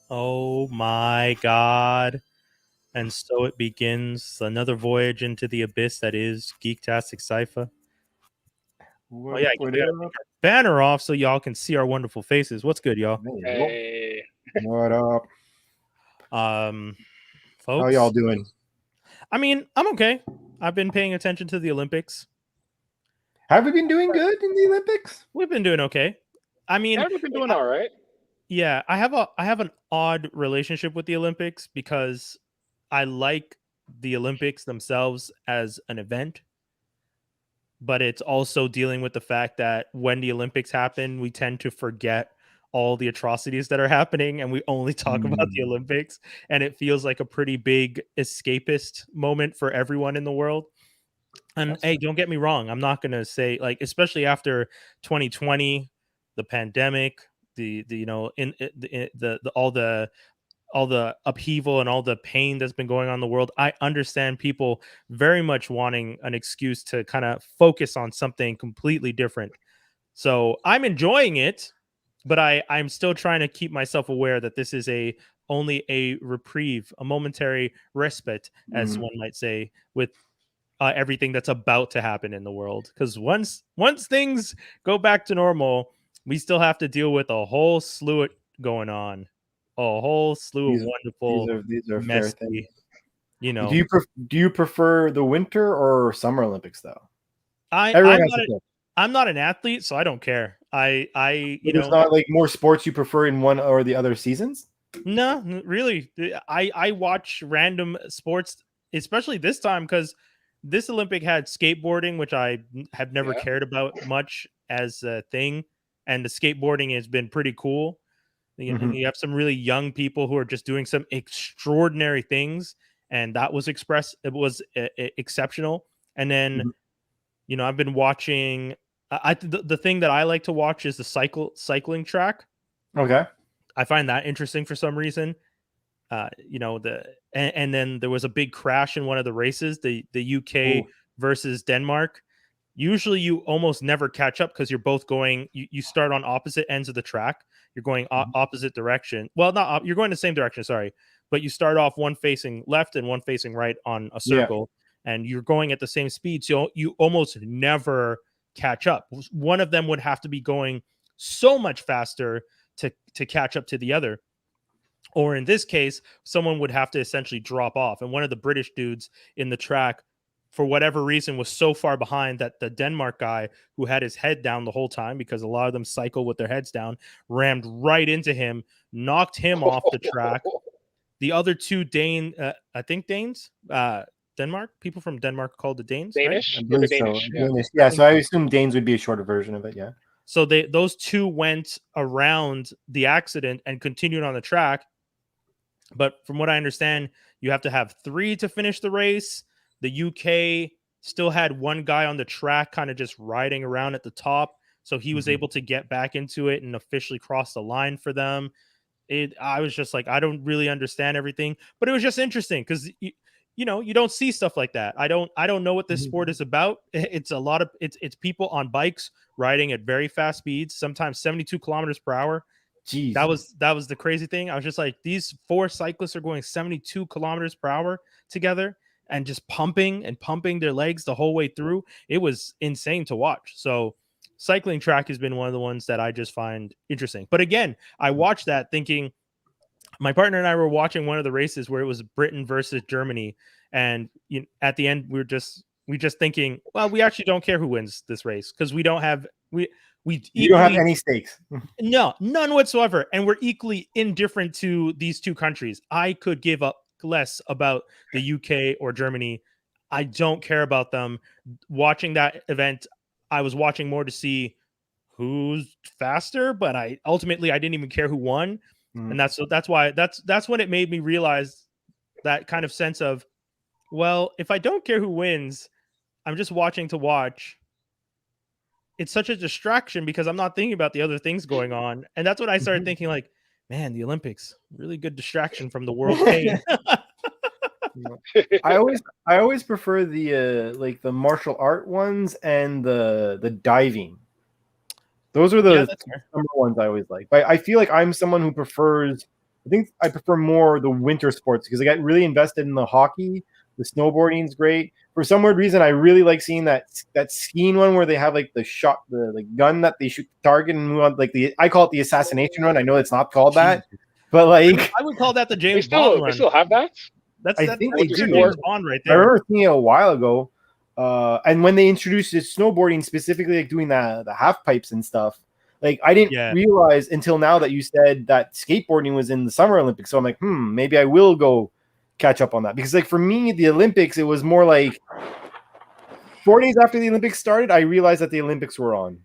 Oh my God. And so it begins another voyage into the abyss that is Geektastic Cypher. Oh yeah, we gotta take our banner off so y'all can see our wonderful faces. What's good, y'all? Hey. What up? Folks, How y'all doing? I mean, I'm okay. I've been paying attention to the Olympics. Have we been doing good in the Olympics? We've been doing okay. I mean, Yeah, we've been doing all right. Yeah, I have an odd relationship with the Olympics because I like the Olympics themselves as an event, but it's also dealing with the fact that when the Olympics happen, we tend to forget all the atrocities that are happening and we only talk about the Olympics, and it feels like a pretty big escapist moment for everyone in the world. And hey, don't get me wrong, I'm not going to say, like, especially after 2020, the pandemic, the you know, in the all the upheaval and all the pain that's been going on in the world, I understand people very much wanting an excuse to kind of focus on something completely different. So I'm enjoying it, but I'm still trying to keep myself aware that this is only a reprieve, a momentary respite, as one might say, with everything that's about to happen in the world. Because once things go back to normal, we still have to deal with a whole slew going on, a whole slew of wonderful, these are messy, fair things. You know, do you prefer the Winter or Summer Olympics though? I'm not an athlete, so I don't care. There's not like more sports you prefer in one or the other seasons? No, really. I watch random sports, especially this time, because this Olympic had skateboarding, which I have never cared about much as a thing, and the skateboarding has been pretty cool. You have some really young people who are just doing some extraordinary things, and that was exceptional. And then, I've been watching. The thing that I like to watch is the cycling track. Okay, I find that interesting for some reason. And then there was a big crash in one of the races, the UK versus Denmark. Usually you almost never catch up because you're both going, you start on opposite ends of the track. You're going opposite direction. Well, you're going the same direction, sorry. But you start off one facing left and one facing right on a circle, and you're going at the same speed. So you almost never catch up. One of them would have to be going so much faster to catch up to the other. Or in this case, someone would have to essentially drop off. And one of the British dudes in the track, for whatever reason, was so far behind that the Denmark guy, who had his head down the whole time, because a lot of them cycle with their heads down, rammed right into him, knocked him off the track. The other two I think Danes, Denmark, people from Denmark called the Danes, Danish? right? Danish. Yeah, so I assume Danes would be a shorter version of it, yeah. So those two went around the accident and continued on the track. But from what I understand, you have to have 3 to finish the race. The UK still had one guy on the track kind of just riding around at the top. So he was able to get back into it and officially cross the line for them. I was just like, I don't really understand everything, but it was just interesting because you don't see stuff like that. I don't know what this sport is about. It's a lot of it's people on bikes riding at very fast speeds, sometimes 72 kilometers per hour. Jeez. That was the crazy thing. I was just like, these 4 cyclists are going 72 kilometers per hour together and just pumping their legs the whole way through. It was insane to watch. So cycling track has been one of the ones that I just find interesting. But again, I watched that thinking, my partner and I were watching one of the races where it was Britain versus Germany. And at the end, we were just We just thinking, well, we actually don't care who wins this race because we don't have we you don't have any stakes. No, none whatsoever, and we're equally indifferent to these two countries. I could give up less about the UK or Germany. I don't care about them. Watching that event, I was watching more to see who's faster, but I didn't even care who won. And that's why that's when it made me realize that kind of sense of, well, if I don't care who wins, I'm just watching to watch. It's such a distraction because I'm not thinking about the other things going on. And that's when I started thinking, like, man, the Olympics, really good distraction from the world pain. I always prefer the like the martial art ones and the diving. Those are the number ones I always like. But I feel like I'm someone who prefers. I think I prefer more the winter sports because I got really invested in the hockey. The snowboarding is great. For some weird reason, I really like seeing that skiing one where they have like the gun that they shoot the target and move on. Like I call it the assassination run. I know it's not called that, but like I would call that the James Bond run. They still have that? I think they do. James Bond right there. I remember seeing it a while ago, and when they introduced this snowboarding, specifically like doing the half pipes and stuff. Like I didn't realize until now that you said that skateboarding was in the Summer Olympics. So I'm like, maybe I will go catch up on that, because like for me, the Olympics, it was more like 4 days after the Olympics started, I realized that the Olympics were on.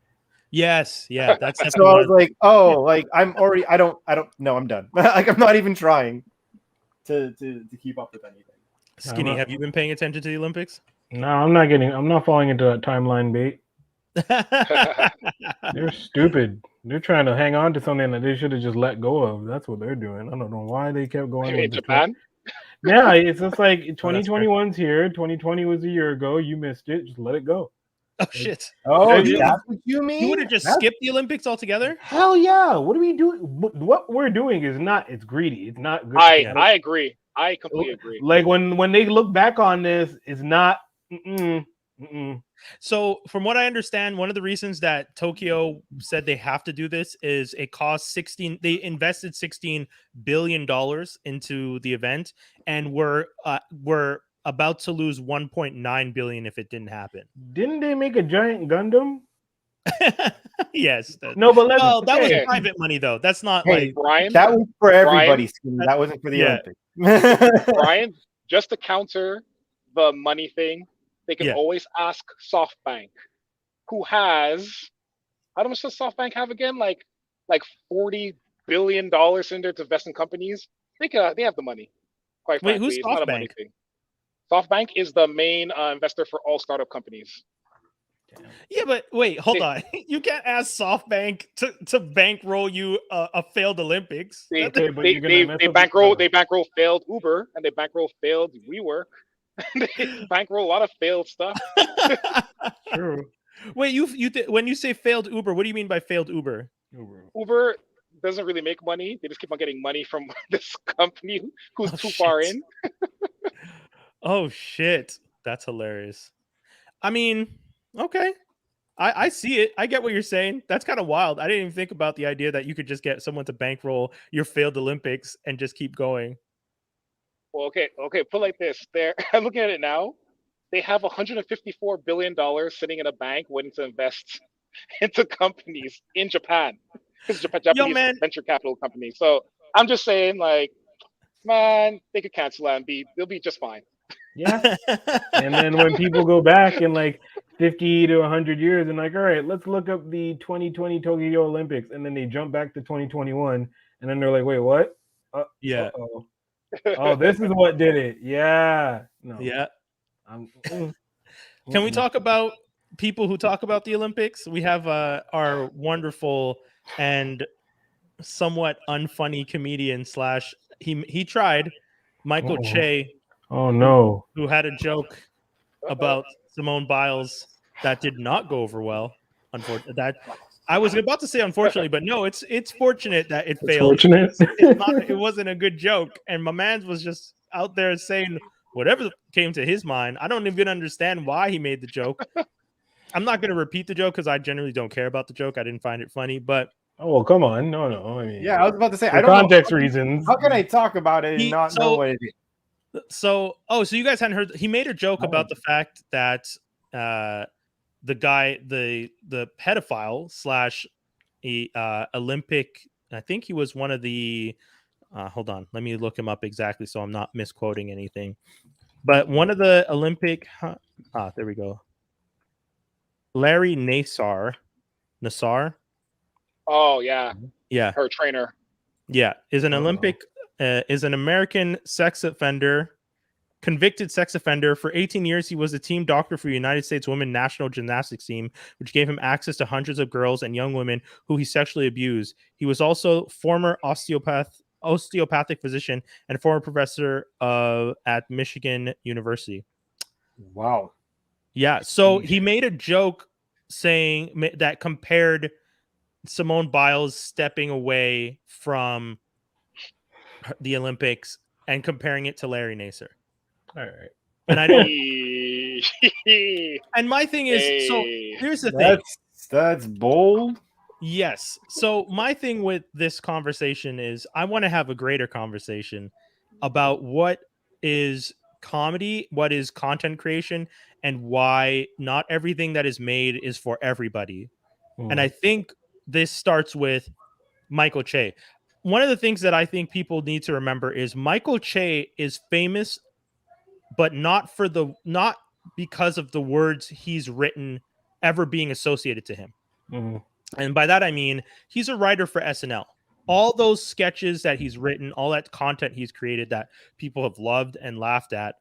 Yes, yeah, that's so I was like, like I'm already, I don't know, I'm done. Like I'm not even trying to keep up with anything. Skinny, have you been paying attention to the Olympics? No, I'm not falling into that timeline bait. They're stupid. They're trying to hang on to something that they should have just let go of. That's what they're doing. I don't know why they kept going. In Japan? Yeah, it's just like 2021's here. 2020 was a year ago. You missed it. Just let it go. Oh shit! Oh, that's what you mean? You would have just skipped the Olympics altogether? Hell yeah! What are we doing? What we're doing is not. It's greedy. It's not good. I agree. I completely agree. Like when they look back on this, it's not. So, from what I understand, one of the reasons that Tokyo said they have to do this is it costs they invested $16 billion into the event, and we're about to lose 1.9 billion if it didn't happen. Didn't they make a giant Gundam? Yes. No, but that was private money though. That's not like Brian. That was for everybody. That wasn't for the Olympics. Brian, just to counter the money thing, they can always ask SoftBank, who has, how much does SoftBank have again? Like $40 billion in there to invest in companies. They have the money. Quite frankly, who's it's not a money SoftBank? thing. SoftBank is the main investor for all startup companies. Yeah, but wait, hold on. You can't ask SoftBank to bankroll you a failed Olympics. They bankroll failed Uber, and they bankroll failed WeWork. They bankroll a lot of failed stuff. True. Wait, when you say failed Uber, what do you mean by failed Uber? Uber doesn't really make money. They just keep on getting money from this company who's too far in. Oh shit, that's hilarious. I mean, okay, I see it. I get what you're saying. That's kind of wild. I didn't even think about the idea that you could just get someone to bankroll your failed Olympics and just keep going. Well, okay. Put like this. I'm looking at it now. They have $154 billion sitting in a bank waiting to invest into companies in Japan. It's Japanese venture capital company. So I'm just saying, like, man, they could cancel that and they'll be just fine. Yeah. And then when people go back in like 50 to 100 years and like, all right, let's look up the 2020 Tokyo Olympics, and then they jump back to 2021, and then they're like, wait, what? Oh, this is what did it. Yeah. No. Yeah. Can we talk about people who talk about the Olympics? We have our wonderful and somewhat unfunny comedian / he tried, Michael Che. Oh no. Who had a joke about Simone Biles that did not go over well. Unfortunately, that I was about to say unfortunately, but no, it's fortunate that it failed. Fortunate. It wasn't a good joke, and my man was just out there saying whatever came to his mind. I don't even understand why he made the joke. I'm not going to repeat the joke because I generally don't care about the joke. I didn't find it funny, but well, come on, no. I mean, yeah, I was about to say, I don't context reasons. How can I talk about it and not know what it is? So you guys hadn't heard? He made a joke about the fact that the guy, the pedophile slash Olympic. I think he was one of the. Hold on, let me look him up exactly so I'm not misquoting anything. But one of the Olympic. There we go. Larry Nassar. Oh yeah, Yeah, her trainer. yeah, is an Olympic. Is an American sex offender. Convicted sex offender. For 18 years, he was a team doctor for the United States women national gymnastics team, which gave him access to hundreds of girls and young women who he sexually abused. He was also former osteopathic physician and former professor at Michigan University. Wow. Yeah, so he made a joke saying that compared Simone Biles stepping away from the Olympics and comparing it to Larry Nassar. All right. And I don't. And my thing is, so here's the thing. That's bold. Yes. So my thing with this conversation is I want to have a greater conversation about what is comedy, what is content creation, and why not everything that is made is for everybody. And I think this starts with Michael Che. One of the things that I think people need to remember is Michael Che is famous, but not because of the words he's written ever being associated to him. And by that I mean he's a writer for SNL. All those sketches that he's written, all that content he's created that people have loved and laughed at,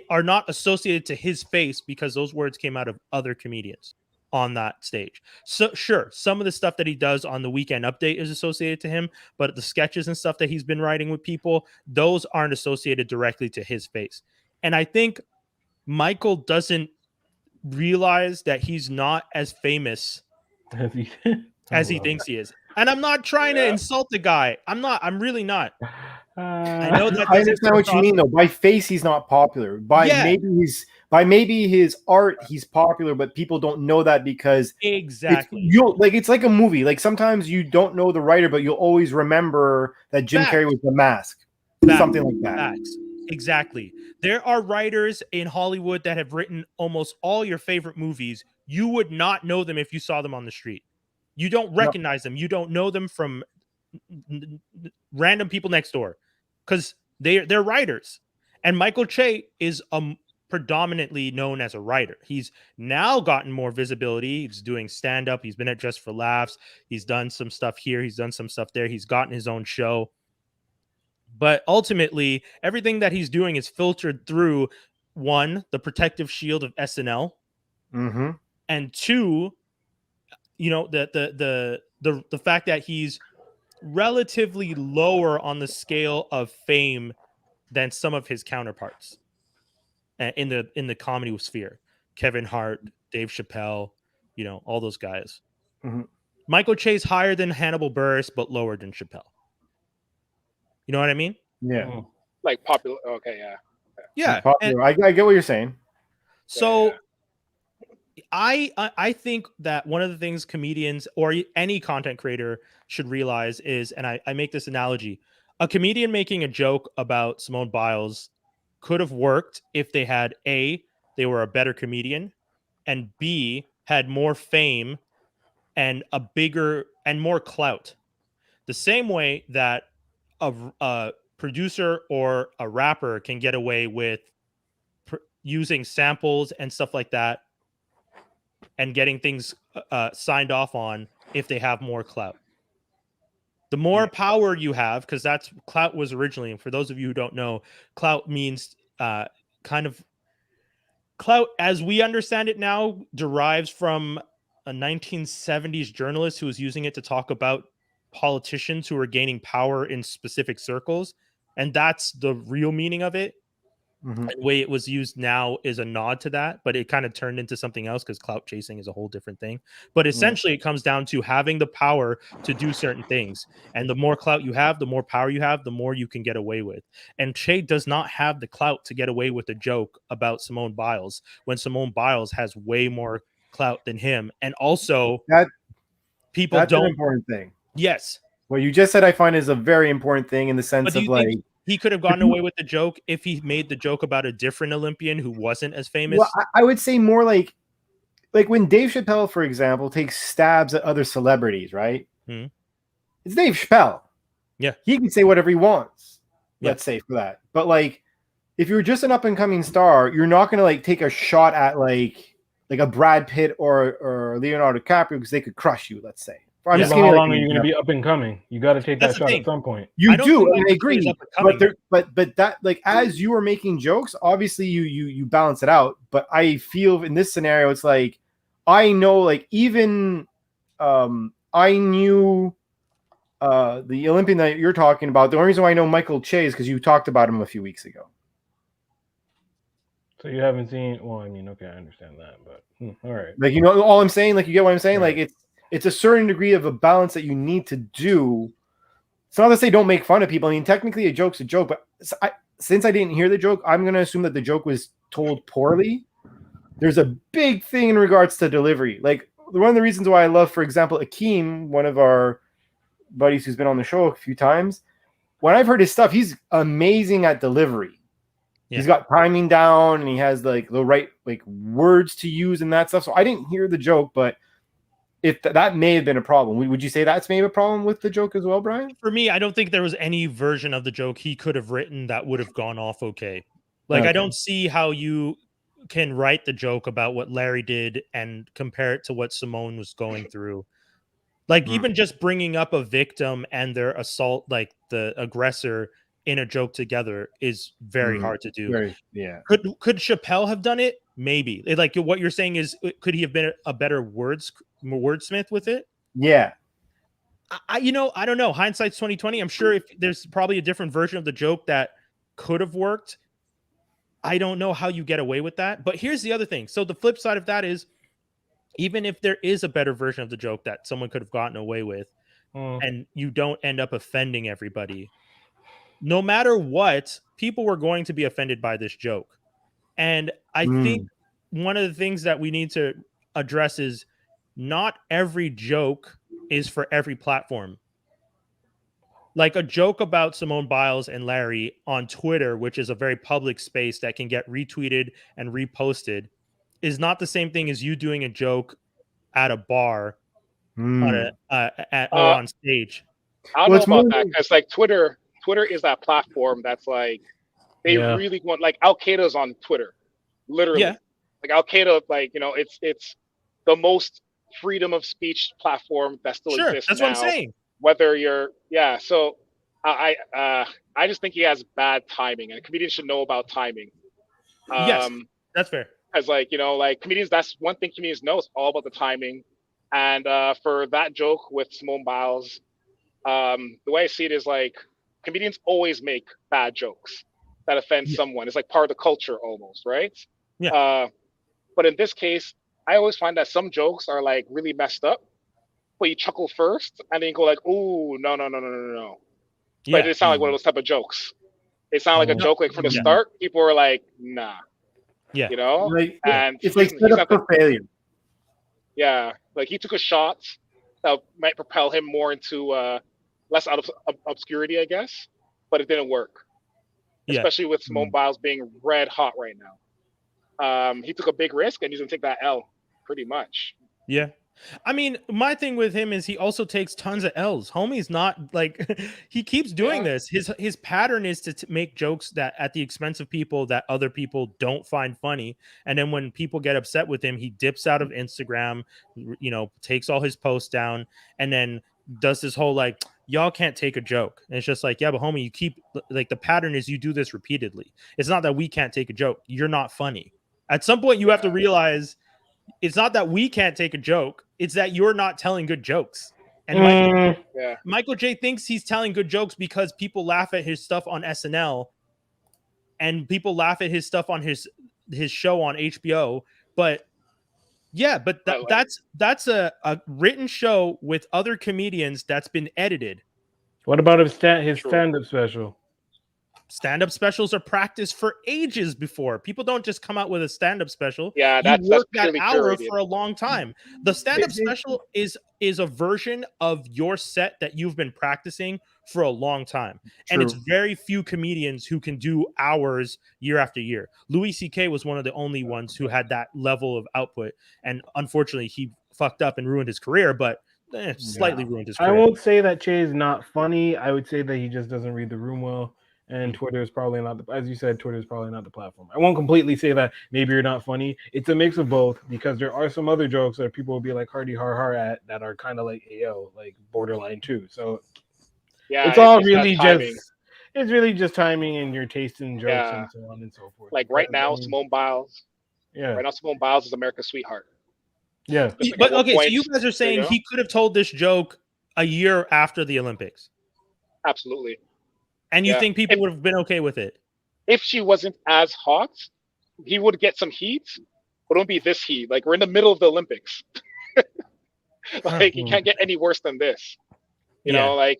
are not associated to his face because those words came out of other comedians on that stage. So sure, some of the stuff that he does on the Weekend Update is associated to him, but the sketches and stuff that he's been writing with people, those aren't associated directly to his face. And I think Michael doesn't realize that he's not as famous as he thinks he is. And I'm not trying to insult the guy. I'm really not. I know that I understand what you mean though. By face, he's not popular. Maybe his art, he's popular, but people don't know that because exactly it's like a movie. Like sometimes you don't know the writer, but you'll always remember that Jim Carrey was The Mask. Something like that. Facts. Exactly. There are writers in Hollywood that have written almost all your favorite movies. You would not know them if you saw them on the street. You don't recognize them. You don't know them from random people next door because they're writers. And Michael Che is predominantly known as a writer. He's now gotten more visibility. He's doing stand-up. He's been at Just for Laughs. He's done some stuff here. He's done some stuff there. He's gotten his own show. But ultimately, everything that he's doing is filtered through, one, the protective shield of SNL, and two, the fact that he's relatively lower on the scale of fame than some of his counterparts in the comedy sphere. Kevin Hart, Dave Chappelle, all those guys. Michael Che's higher than Hannibal Buress, but lower than Chappelle. You know what I mean? Yeah. Like popular. Okay, yeah. Yeah. Popular. I get what you're saying. So I think that one of the things comedians or any content creator should realize is, and I make this analogy, a comedian making a joke about Simone Biles could have worked if they had A, they were a better comedian, and B, had more fame and a bigger and more clout. The same way that a producer or a rapper can get away with using samples and stuff like that and getting things signed off on if they have more clout. The more power you have, because that's clout was originally, and for those of you who don't know, clout means clout as we understand it now derives from a 1970s journalist who was using it to talk about politicians who are gaining power in specific circles, and that's the real meaning of it. The way it was used now is a nod to that, but it kind of turned into something else because clout chasing is a whole different thing. But essentially it comes down to having the power to do certain things, and the more clout you have, the more power you have, the more you can get away with. And Che does not have the clout to get away with a joke about Simone Biles when Simone Biles has way more clout than him. And also that's an important thing. Yes. What you just said, I find, is a very important thing in the sense of he could have gotten away with the joke if he made the joke about a different Olympian who wasn't as famous. Well, I would say more like when Dave Chappelle, for example, takes stabs at other celebrities, right? Hmm. It's Dave Chappelle. Yeah. He can say whatever he wants. Yeah. Let's say for that. But like, if you're just an up and coming star, you're not going to like take a shot at like a Brad Pitt or Leonardo DiCaprio because they could crush you. Let's say. I'm Yeah, just but how giving, long like, are you going to be up and coming? You got to take That's that the shot thing. at some point. You I don't do, think and I Michael agree. Che is up and coming. But that, like, as you are making jokes, obviously you balance it out. But I feel in this scenario, it's like I know, like, even I knew the Olympian that you're talking about. The only reason why I know Michael Che is because you talked about him a few weeks ago. So you haven't seen? Well, I mean, okay, I understand that, but all right. Like, you know, all I'm saying, like, you get what I'm saying? Right. Like, it's a certain degree of a balance that you need to do. It's not to say don't make fun of people. I mean, technically a joke's a joke, but since I didn't hear the joke, I'm going to assume that the joke was told poorly. There's a big thing in regards to delivery. Like, one of the reasons why I love, for example, Akeem, one of our buddies who's been on the show a few times, when I've heard his stuff, he's amazing at delivery. Yeah. He's got timing down, and he has like the right like words to use and that stuff. So I didn't hear the joke, but if that may have been a problem. Would you say that's maybe a problem with the joke as well, Brian? For me, I don't think there was any version of the joke he could have written that would have gone off okay. Like, okay. I don't see how you can write the joke about what Larry did and compare it to what Simone was going through. Like, even just bringing up a victim and their assault, like the aggressor, in a joke together is very hard to do. Yeah. Could Chappelle have done it? Maybe. Like, what you're saying is, could he have been a better wordsmith with it? Yeah. I don't know. Hindsight's 2020. I'm sure if there's probably a different version of the joke that could have worked. I don't know how you get away with that. But here's the other thing. So the flip side of that is, even if there is a better version of the joke that someone could have gotten away with, and you don't end up offending everybody, no matter what, people were going to be offended by this joke. And I think one of the things that we need to address is not every joke is for every platform. Like, a joke about Simone Biles and Larry on Twitter, which is a very public space that can get retweeted and reposted, is not the same thing as you doing a joke at a bar or on stage. I don't know about that, because like Twitter is that platform that's like they really want, like, Al Qaeda's on Twitter, literally. Yeah. Like, Al Qaeda, like, you know, it's the most freedom of speech platform that still exists. That's now, what I'm saying. Whether you're so I just think he has bad timing, and comedians should know about timing. Yes, that's fair. As, like, you know, like, comedians, that's one thing comedians know, is all about the timing. And for that joke with Simone Biles, the way I see it is, like, comedians always make bad jokes that offend someone. It's like part of the culture almost, right? Yeah. But in this case, I always find that some jokes are like really messed up, but you chuckle first and then you go like, "Ooh, no." Yeah. But it sounds like one of those type of jokes. It sounded like a joke, like, from the start, people were like, "Nah." Yeah. You know? Like, and it's like set up for failure. Yeah. Like, he took a shot that might propel him more into less out of obscurity, I guess, but it didn't work. Yeah. Especially with Simone Biles being red hot right now. He took a big risk, and he's gonna take that L pretty much. Yeah. I mean, my thing with him is he also takes tons of L's. Homie's not like he keeps doing this. His pattern is to make jokes that at the expense of people that other people don't find funny. And then when people get upset with him, he dips out of Instagram, you know, takes all his posts down, and then does this whole like, y'all can't take a joke. And it's just like, yeah, but homie, you keep, like, the pattern is you do this repeatedly. It's not that we can't take a joke. You're not funny. At some point you have to realize it's not that we can't take a joke. It's that you're not telling good jokes. And Michael J thinks he's telling good jokes because people laugh at his stuff on SNL and people laugh at his stuff on his show on HBO. But yeah, but that's a written show with other comedians that's been edited. What about his stand-up special? stand-up specials are practiced for ages before. People don't just come out with a stand-up special. Yeah, You that's work that purely hour curated. for a long time. The stand-up special is a version of your set that you've been practicing for a long time. And it's very few comedians who can do hours year after year. Louis C.K. was one of the only ones who had that level of output. And unfortunately, he fucked up and ruined his career, but slightly ruined his career. I won't say that Che is not funny. I would say that he just doesn't read the room well. And Twitter is probably not, as you said, Twitter is probably not the platform. I won't completely say that maybe you're not funny. It's a mix of both, because there are some other jokes that people will be like hardy har har at that are kind of like AO, like borderline too. So yeah, it's all it's really timing. it's really just timing and your taste in jokes and so on and so forth. Like right now, Simone Biles. Yeah. Right now, Simone Biles is America's sweetheart. Yeah. But okay, so you guys are saying he could have told this joke a year after the Olympics. Absolutely. And you think people would have been okay with it? If she wasn't as hot, he would get some heat, but it won't be this heat. Like, we're in the middle of the Olympics. Like, he can't get any worse than this. You know, like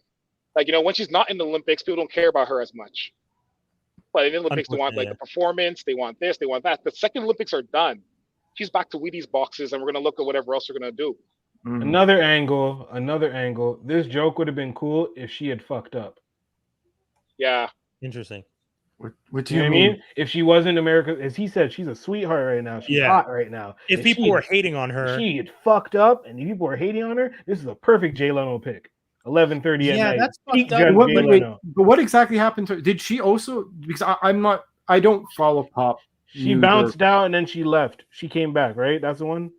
when she's not in the Olympics, people don't care about her as much. But in the Olympics, they want like the performance, they want this, they want that. The second Olympics are done. She's back to Wheaties boxes, and we're gonna look at whatever else we're gonna do. Another angle. This joke would have been cool if she had fucked up. Yeah. Interesting. What do You you know what I mean? If she wasn't America, as he said, she's a sweetheart right now. She's hot right now. If people were hating on her, she had fucked up, and if people were hating on her, this is a perfect Jay Leno pick. 11:30 at night. That's Peak fucked up. Wait, but what exactly happened to her? Did she also? Because I don't follow pop. She bounced out and then she left. She came back, right? That's the one.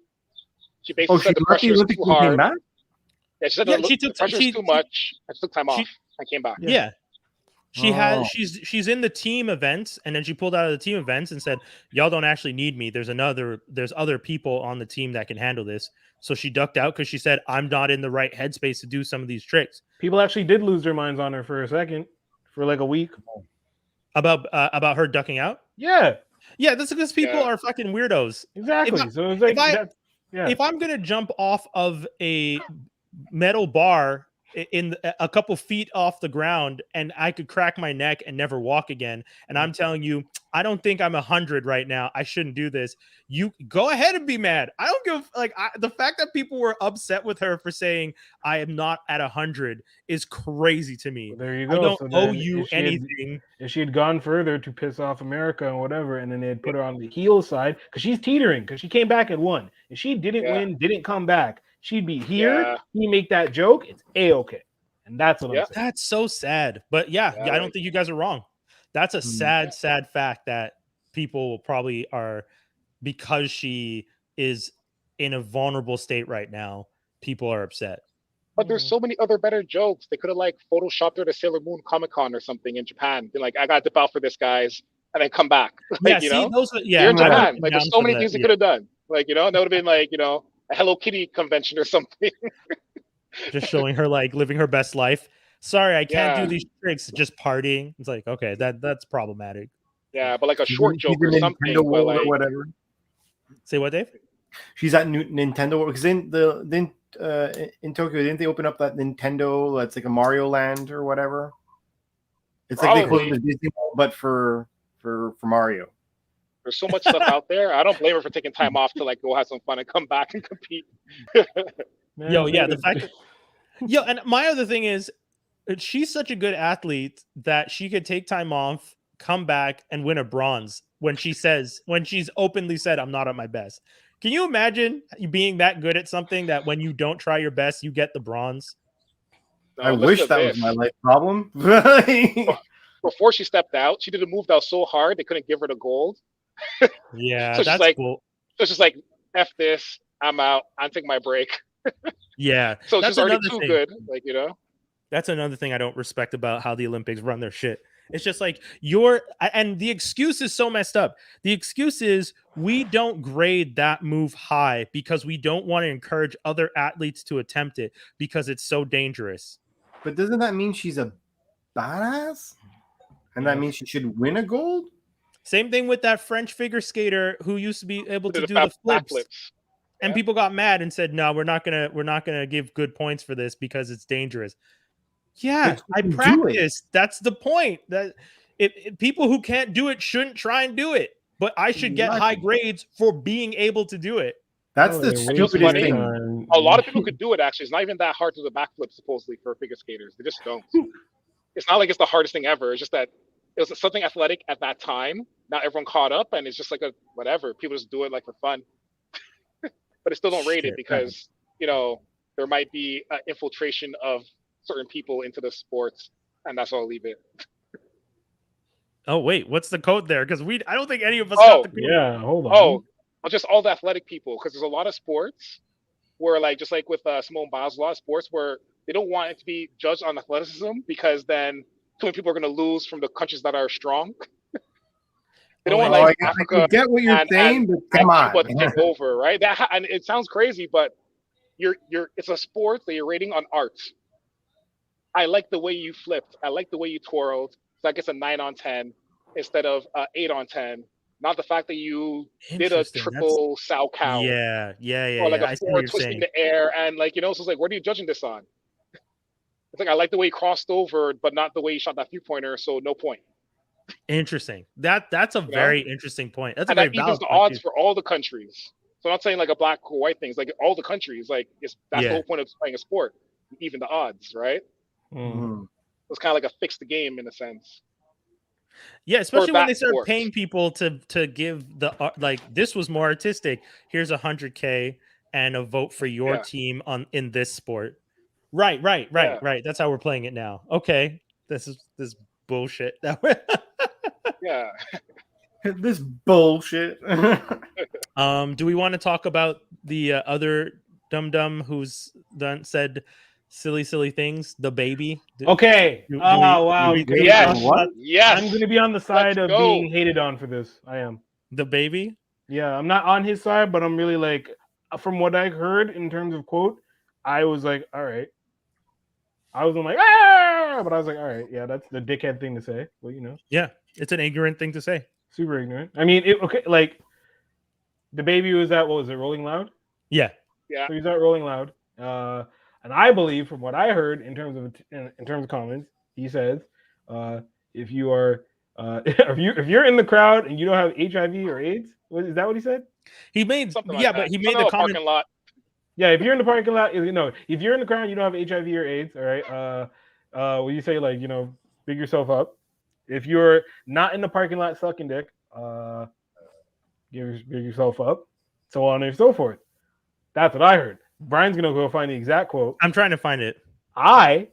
She basically said the pressure is too hard. Yeah, she said the pressure is too much. I took time off. I came back. Yeah. She's in the team events, and then she pulled out of the team events and said, y'all don't actually need me. There's other people on the team that can handle this. So she ducked out because she said, I'm not in the right headspace to do some of these tricks. People actually did lose their minds on her for a second, for like a week. About her ducking out? Yeah. Yeah, that's because people are fucking weirdos. Exactly. So it's like if I'm gonna jump off of a metal bar in a couple feet off the ground and I could crack my neck and never walk again, and I'm telling you, I don't think I'm 100 right now, I shouldn't do this. You go ahead and be mad. I don't give the fact that people were upset with her for saying I am not at 100 is crazy to me. Well, there you go. I don't so owe you anything. If she had gone further to piss off America and whatever, and then they'd put her on the heel side because she's teetering, because she came back and won. If she didn't win, didn't come back, she'd be here. He make that joke, it's a-okay. And that's what I'm saying. That's so sad. But I don't think you guys are wrong. That's a sad fact that people probably are, because she is in a vulnerable state right now, people are upset. But there's so many other better jokes. They could have like photoshopped her to Sailor Moon Comic-Con or something in Japan. Been like, I got to dip out for this, guys, and then come back. Like, you're in Japan. Like, there's so many things they could have done. Like, that would have been like, a Hello Kitty convention or something. Just showing her like living her best life. Sorry, I can't do these tricks. Just partying. It's like, okay, that's problematic. Yeah, but like a short joke or something. Nintendo World or whatever. Say what, Dave? She's at Nintendo World, because in Tokyo, didn't they open up that Nintendo that's like a Mario Land or whatever? It's like they closed the Disney World, but for Mario. There's so much stuff out there. I don't blame her for taking time off to like go have some fun and come back and compete. The fact that and my other thing is, she's such a good athlete that she could take time off, come back, and win a bronze when she's openly said, I'm not at my best. Can you imagine you being that good at something that when you don't try your best, you get the bronze? I wish that was my life problem. Before she stepped out, she did a move that was so hard they couldn't give her the gold. Yeah, so that's like, cool. So it's just like, F this, I'm out, I'm taking my break. Yeah. So she's already too good. Like, That's another thing I don't respect about how the Olympics run their shit. It's just like and the excuse is so messed up. The excuse is we don't grade that move high because we don't want to encourage other athletes to attempt it because it's so dangerous. But doesn't that mean she's a badass? And that means she should win a gold? Same thing with that French figure skater who used to be able to do the flips. And people got mad and said, "No, we're not gonna give good points for this because it's dangerous." Yeah, I practiced. That's the point. That People who can't do it shouldn't try and do it. But I should get high grades for being able to do it. That's the feels stupidest funny. thing. A lot of people could do it. Actually, it's not even that hard to do the backflip. Supposedly for figure skaters, they just don't. It's not like it's the hardest thing ever. It's just that it was something athletic at that time. Now everyone caught up, and it's just like a whatever. People just do it like for fun. But they still don't rate it because there might be infiltration of certain people into the sports, and that's why I'll leave it. Oh wait, what's the code there? Because I don't think any of us got the code. Yeah, hold on. Oh, just all the athletic people, because there's a lot of sports where, like, just like with Simone Biles, a lot of sports where they don't want it to be judged on athleticism because then too many people are going to lose from the countries that are strong. They don't want like Africa. I get what you're saying, but come on, to take over, right? And it sounds crazy, but it's a sport that you're rating on art. I like the way you flipped. I like the way you twirled. So I guess a 9 on 10 instead of 8 on 10. Not the fact that you did a triple sow cow. Yeah. Or like a 4 twist in the air. And like, so it's like, what are you judging this on? It's like, I like the way he crossed over, but not the way he shot that 3-pointer. So no point. Interesting. That's a very interesting point. That's and a very that evens the odds for all the countries. So I'm not saying like a black or white thing. It's like all the countries. Like that's the whole point of playing a sport. Even the odds, right? Mm-hmm. It's kind of like a fix the game in a sense. Yeah, especially when they start paying people to give the like this was more artistic. Here's $100K and a vote for your team in this sport. Right. That's how we're playing it now. Okay, this bullshit. Yeah, this bullshit. Do we want to talk about the other dum who's said silly things? DaBaby. Okay. Wow. Yes. I'm going to be on the side of being hated on for this. I am. DaBaby. Yeah, I'm not on his side, but I'm really like, from what I heard in terms of quote, I was like, all right. I wasn't like, but I was like, all right, yeah, that's the dickhead thing to say. Well, Yeah, it's an ignorant thing to say. Super ignorant. I mean, like DaBaby was at, what was it, Rolling Loud? Yeah. So he's at Rolling Loud. And I believe, from what I heard in terms of comments, he says, if you are, if you're in the crowd and you don't have HIV or AIDS, is that what he said? He made something like but he made the comment. Lot. Yeah, if you're in the parking lot, if you're in the crowd, you don't have HIV or AIDS, all right. Will you say like big yourself up? If you're not in the parking lot sucking dick, big yourself up, so on and so forth. That's what I heard. Brian's gonna go find the exact quote. I'm trying to find it.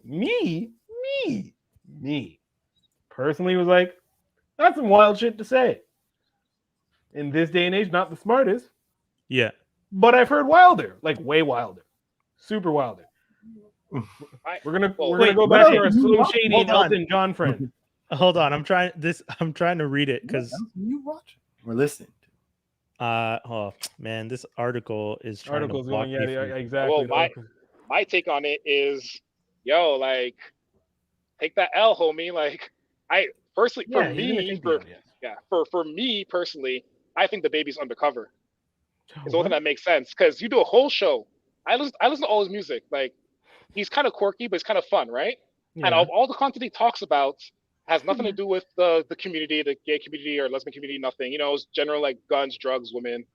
Me personally was like, that's some wild shit to say. In this day and age, not the smartest. Yeah. But I've heard wilder, like way wilder, super wilder. We're gonna go back to our Slim Shady and Elton John friend. Hold on, I'm trying to read it because you watch it. We're listening. Oh man, this article is trying to block me. Exactly. Well, my take on it is, like, take that L, homie. Like, I personally, for me personally, I think DaBaby's undercover. It's the one thing that makes sense because you do a whole show. I listen to all his music. Like, he's kind of quirky, but it's kind of fun, right? Yeah. And all the content he talks about has nothing to do with the community, the gay community or lesbian community, nothing. It's general like guns, drugs, women,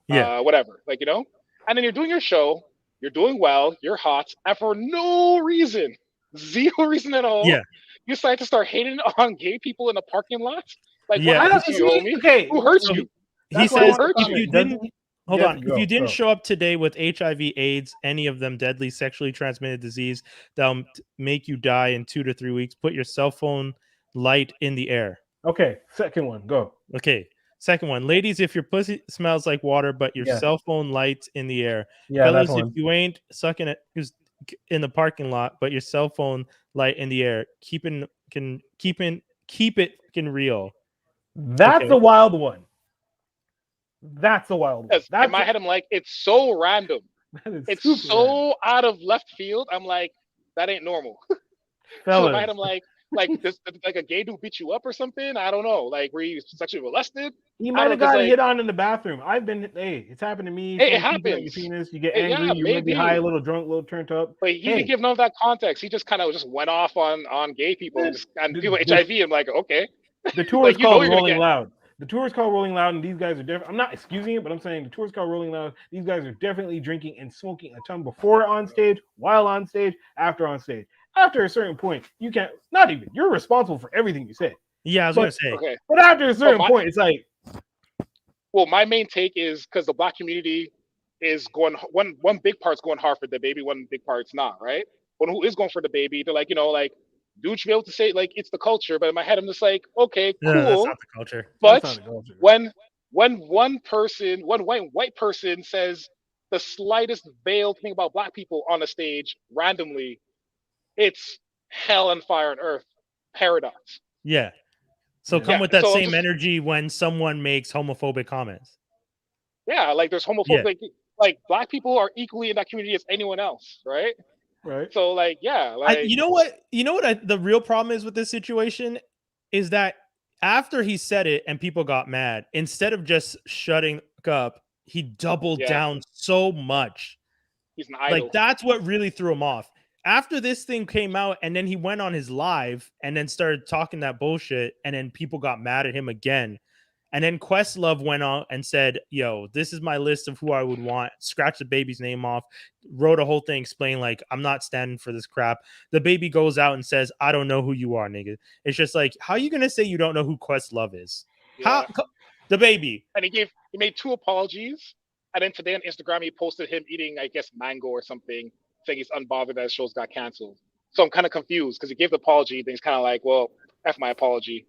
whatever. Like, and then you're doing your show, you're doing well, you're hot, and for no reason, zero reason at all, you decide to start hating on gay people in a parking lot. Like, what happened to you, homie? Okay, who hurt you? He says if you didn't show up today with HIV/AIDS, any of them deadly sexually transmitted disease that'll make you die in 2 to 3 weeks, put your cell phone light in the air. Okay, second one, go. Okay, second one, ladies, if your pussy smells like water, but your cell phone lights in the air. Yeah, fellas, if you ain't sucking it in the parking lot, but your cell phone light in the air, keep it real. That's a wild one. That's a wild one. In my head, I'm like, it's so random. It's so out of left field. I'm like, that ain't normal. So in my head, I'm like this, like a gay dude beat you up or something. I don't know. Like, were you sexually molested? He might have got hit on in the bathroom. It's happened to me. Hey, it happens. Penis, you get angry. You may be high, a little drunk, a little turned up. But he didn't give none of that context. He just kind of went off on gay people and people with HIV. I'm like, okay. The tour Like, is you know called you're gonna Rolling get- Loud. The tour is called Rolling Loud, and these guys are different. I'm not excusing it, but I'm saying the tour is called Rolling Loud. These guys are definitely drinking and smoking a ton before on stage, while on stage, after on stage. After a certain point, you can't. Not even. You're responsible for everything you say. Yeah, I was But- gonna say. Okay. But after a certain point, it's like, Well, my main take is because the black community is going one big part's going hard for DaBaby, one big part's not, right? But who is going for DaBaby? They're like, like, dude should be able to say like it's the culture, but in my head I'm just like, okay, cool. No, that's not the culture. But that's not the culture. when one white person says the slightest veiled thing about black people on a stage randomly, it's hell and fire and earth paradox. Yeah. So Yeah. come Yeah, with that so I'm same just- energy when someone makes homophobic comments. Yeah, like there's homophobic, like black people are equally in that community as anyone else, right? Right. So like, yeah, like You know what? The real problem is with this situation is that after he said it and people got mad, instead of just shutting up, he doubled Yeah. down so much. he's an idol. Like that's what really threw him off. After this thing came out, and then he went on his live and then started talking that bullshit, and then people got mad at him again. And then Questlove went on and said, "Yo, this is my list of who I would want." Scratch DaBaby's name off, wrote a whole thing explaining like, "I'm not standing for this crap." DaBaby goes out and says, "I don't know who you are, nigga." It's just like, how are you gonna say you don't know who Questlove is? Yeah. How DaBaby? And he made 2 apologies, and then today on Instagram he posted him eating, I guess, mango or something, saying he's unbothered that his shows got canceled. So I'm kind of confused because he gave the apology, then he's kind of like, well, F my apology.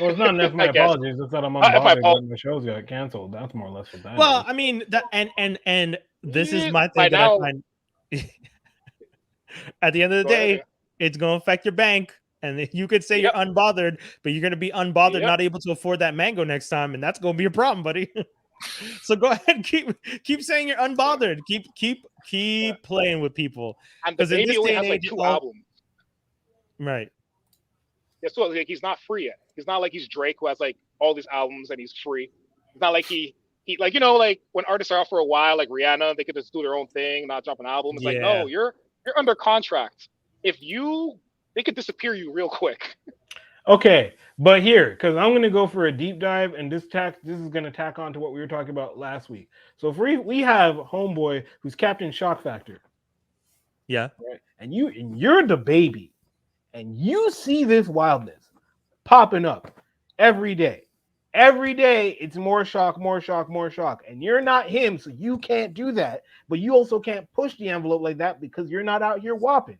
Well, it's not enough my I guess. apologies. It's that I'm my unbothered apol- when the shows got canceled. That's more or less what that Well, is. I mean that, and this is Yeah, my by thing that now- I find. At the end of the Go ahead, day, yeah. it's going to affect your bank, and you could say Yep. you're unbothered, but you're going to be unbothered, Yep. not able to afford that mango next time, and that's going to be a problem, buddy. So go ahead, and keep saying you're unbothered. Keep playing with people, And because in DaBaby this only day has and like age, 2 albums. right? Yeah, so like he's not free yet. He's not like he's Drake who has like all these albums and he's free. It's not like he like like when artists are out for a while, like Rihanna, they could just do their own thing, not drop an album. It's like, Yeah. no, you're under contract. They could disappear you real quick. Okay, but here, because I'm gonna go for a deep dive, and this is gonna tack on to what we were talking about last week. So if we have Homeboy who's Captain Shock Factor, Yeah. right? And you're DaBaby, and you see this wildness popping up every day. Every day it's more shock, and you're not him, so you can't do that. But you also can't push the envelope like that because you're not out here whopping.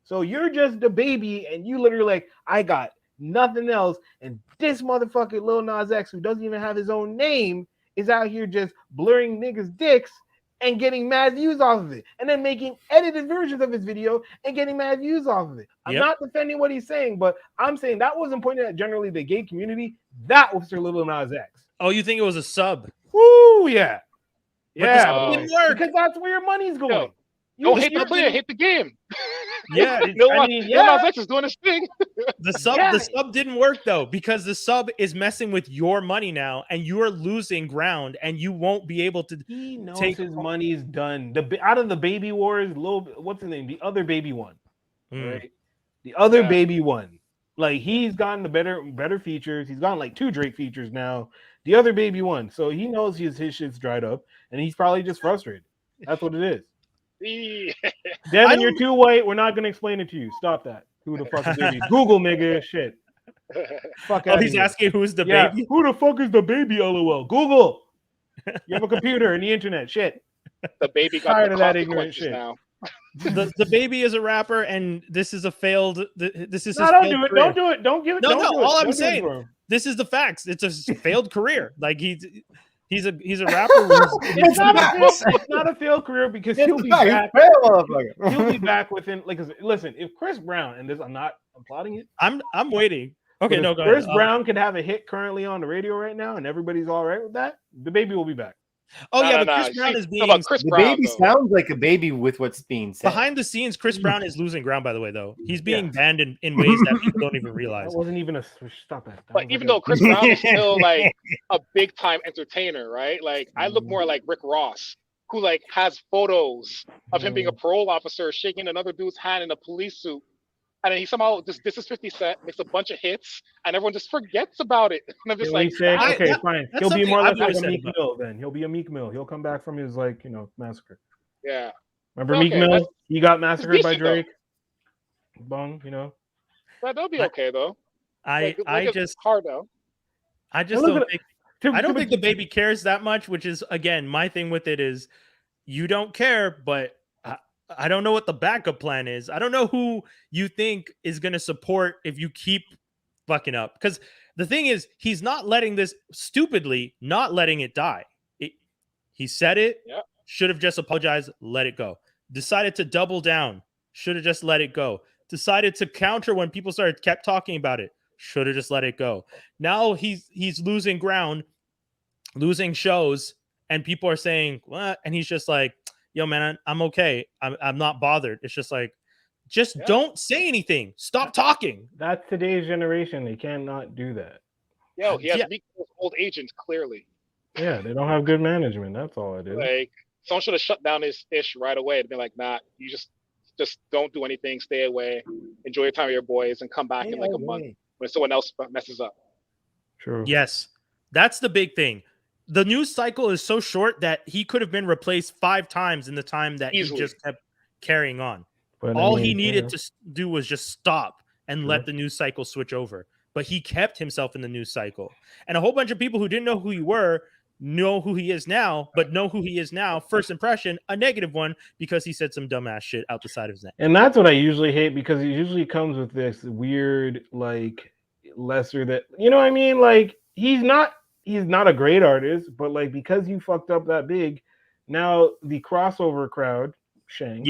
So you're just DaBaby, and you literally like, I got nothing else. And this motherfucker Lil Nas X, who doesn't even have his own name, is out here just blurring niggas' dicks and getting mad views off of it, and then making edited versions of his video and getting mad views off of it. I'm Yep. not defending what he's saying, but I'm saying that wasn't pointed at generally the gay community. That was for Lil Nas X. Oh, you think it was a sub? Woo, yeah. But the Yeah, sub bro. didn't work. Because that's where your money's going. Yo, You Don't just- hate the player, hate the game. Yeah, Lil I Nas mean, Lil Nas yeah. X is doing his thing. The sub Yeah. the sub didn't work though, because the sub is messing with your money now, and you are losing ground, and you won't be able to. He knows Take- his money's done. Out of the baby wars, what's the name? The other baby one, Mm. right? The other Yeah. baby one. Like he's gotten the better features. He's gotten like 2 Drake features now. The other baby one. So he knows his shit's dried up, and he's probably just frustrated. That's what it is. Yeah. Devin, I you're don't- too white. We're not gonna explain it to you. Stop that. Who the fuck is baby? Google, nigga. Shit. Fuck Oh, outta he's here. asking who's the Yeah, baby. who the fuck is the baby? LOL. Google. You have a computer and the internet. Shit. DaBaby got Tired the of that ignorant consequences shit. now. The baby is a rapper, and this is a failed. This is No, his don't failed do it. career. Don't do it. Don't give it. No, don't no, do it. all I'm Don't do it saying- for him. This is the facts. It's a failed career. Like he's a rapper. It's not a failed career because he'll be back. He'll be back within like. 'Cause listen, if Chris Brown and this, I'm plotting it. I'm waiting. Okay, but no, if go Chris ahead. Brown could have a hit currently on the radio right now, and everybody's all right with that. DaBaby will be back. Oh yeah, Nah, but nah, Chris nah. Brown See, is talk being about Chris The Brown, baby though. sounds like a baby with what's being said. behind the scenes. Chris Brown is losing ground. By the way, though, he's being banned in ways that people don't even realize. That wasn't even a stop that. That But was even like though Chris Brown is still like a big time entertainer, right? Like I look more like Rick Ross, who like has photos of him being a parole officer shaking another dude's hand in a police suit and then he somehow just this is 50 Cent, makes a bunch of hits, and everyone just forgets about it. And I'm just What like, he's saying, wow. okay, fine. that's He'll be something more or I've less like always a said Meek about Mill. Then he'll be a Meek Mill. He'll come back from his massacre. Yeah. Remember Meek Okay, Mill? He got it's massacred by decent though. Drake. Bong, That'll be I okay though. I Like it's just hard though. I And just look don't at think to, I don't to, think the baby cares that much, which is again my thing with it is you don't care, but I don't know what the backup plan is. I don't know who you think is going to support if you keep fucking up. Because the thing is, he's not letting this stupidly, not letting it die. He said it, Yeah. should have just apologized, let it go. Decided to double down, should have just let it go. Decided to counter when people kept talking about it, should have just let it go. Now he's losing ground, losing shows, and people are saying, what? And he's just like, yo, man, I'm okay. I'm not bothered. It's just like, just don't say anything. Stop talking. that's today's generation. They cannot do that. Yo, he has Yeah. Meek Mill's old agents clearly. Yeah, they don't have good management. That's all it is. Like someone should have shut down his ish right away and been like, nah, you just don't do anything, stay away, enjoy your time with your boys, and come back in like a month when someone else messes up. True. Yes. That's the big thing. The news cycle is so short that he could have been replaced 5 times in the time that Easily. he just kept carrying on. But All he needed to do was just stop and True. let the news cycle switch over. But he kept himself in the news cycle. And a whole bunch of people who didn't know who you were know who he is now, but know who he is now. First impression, a negative one, because he said some dumbass shit out the side of his neck. And that's what I usually hate, because it usually comes with this weird, like, lesser that, you know what I mean? Like, he's not a great artist, but like, because you fucked up that big, now the crossover crowd, Shank,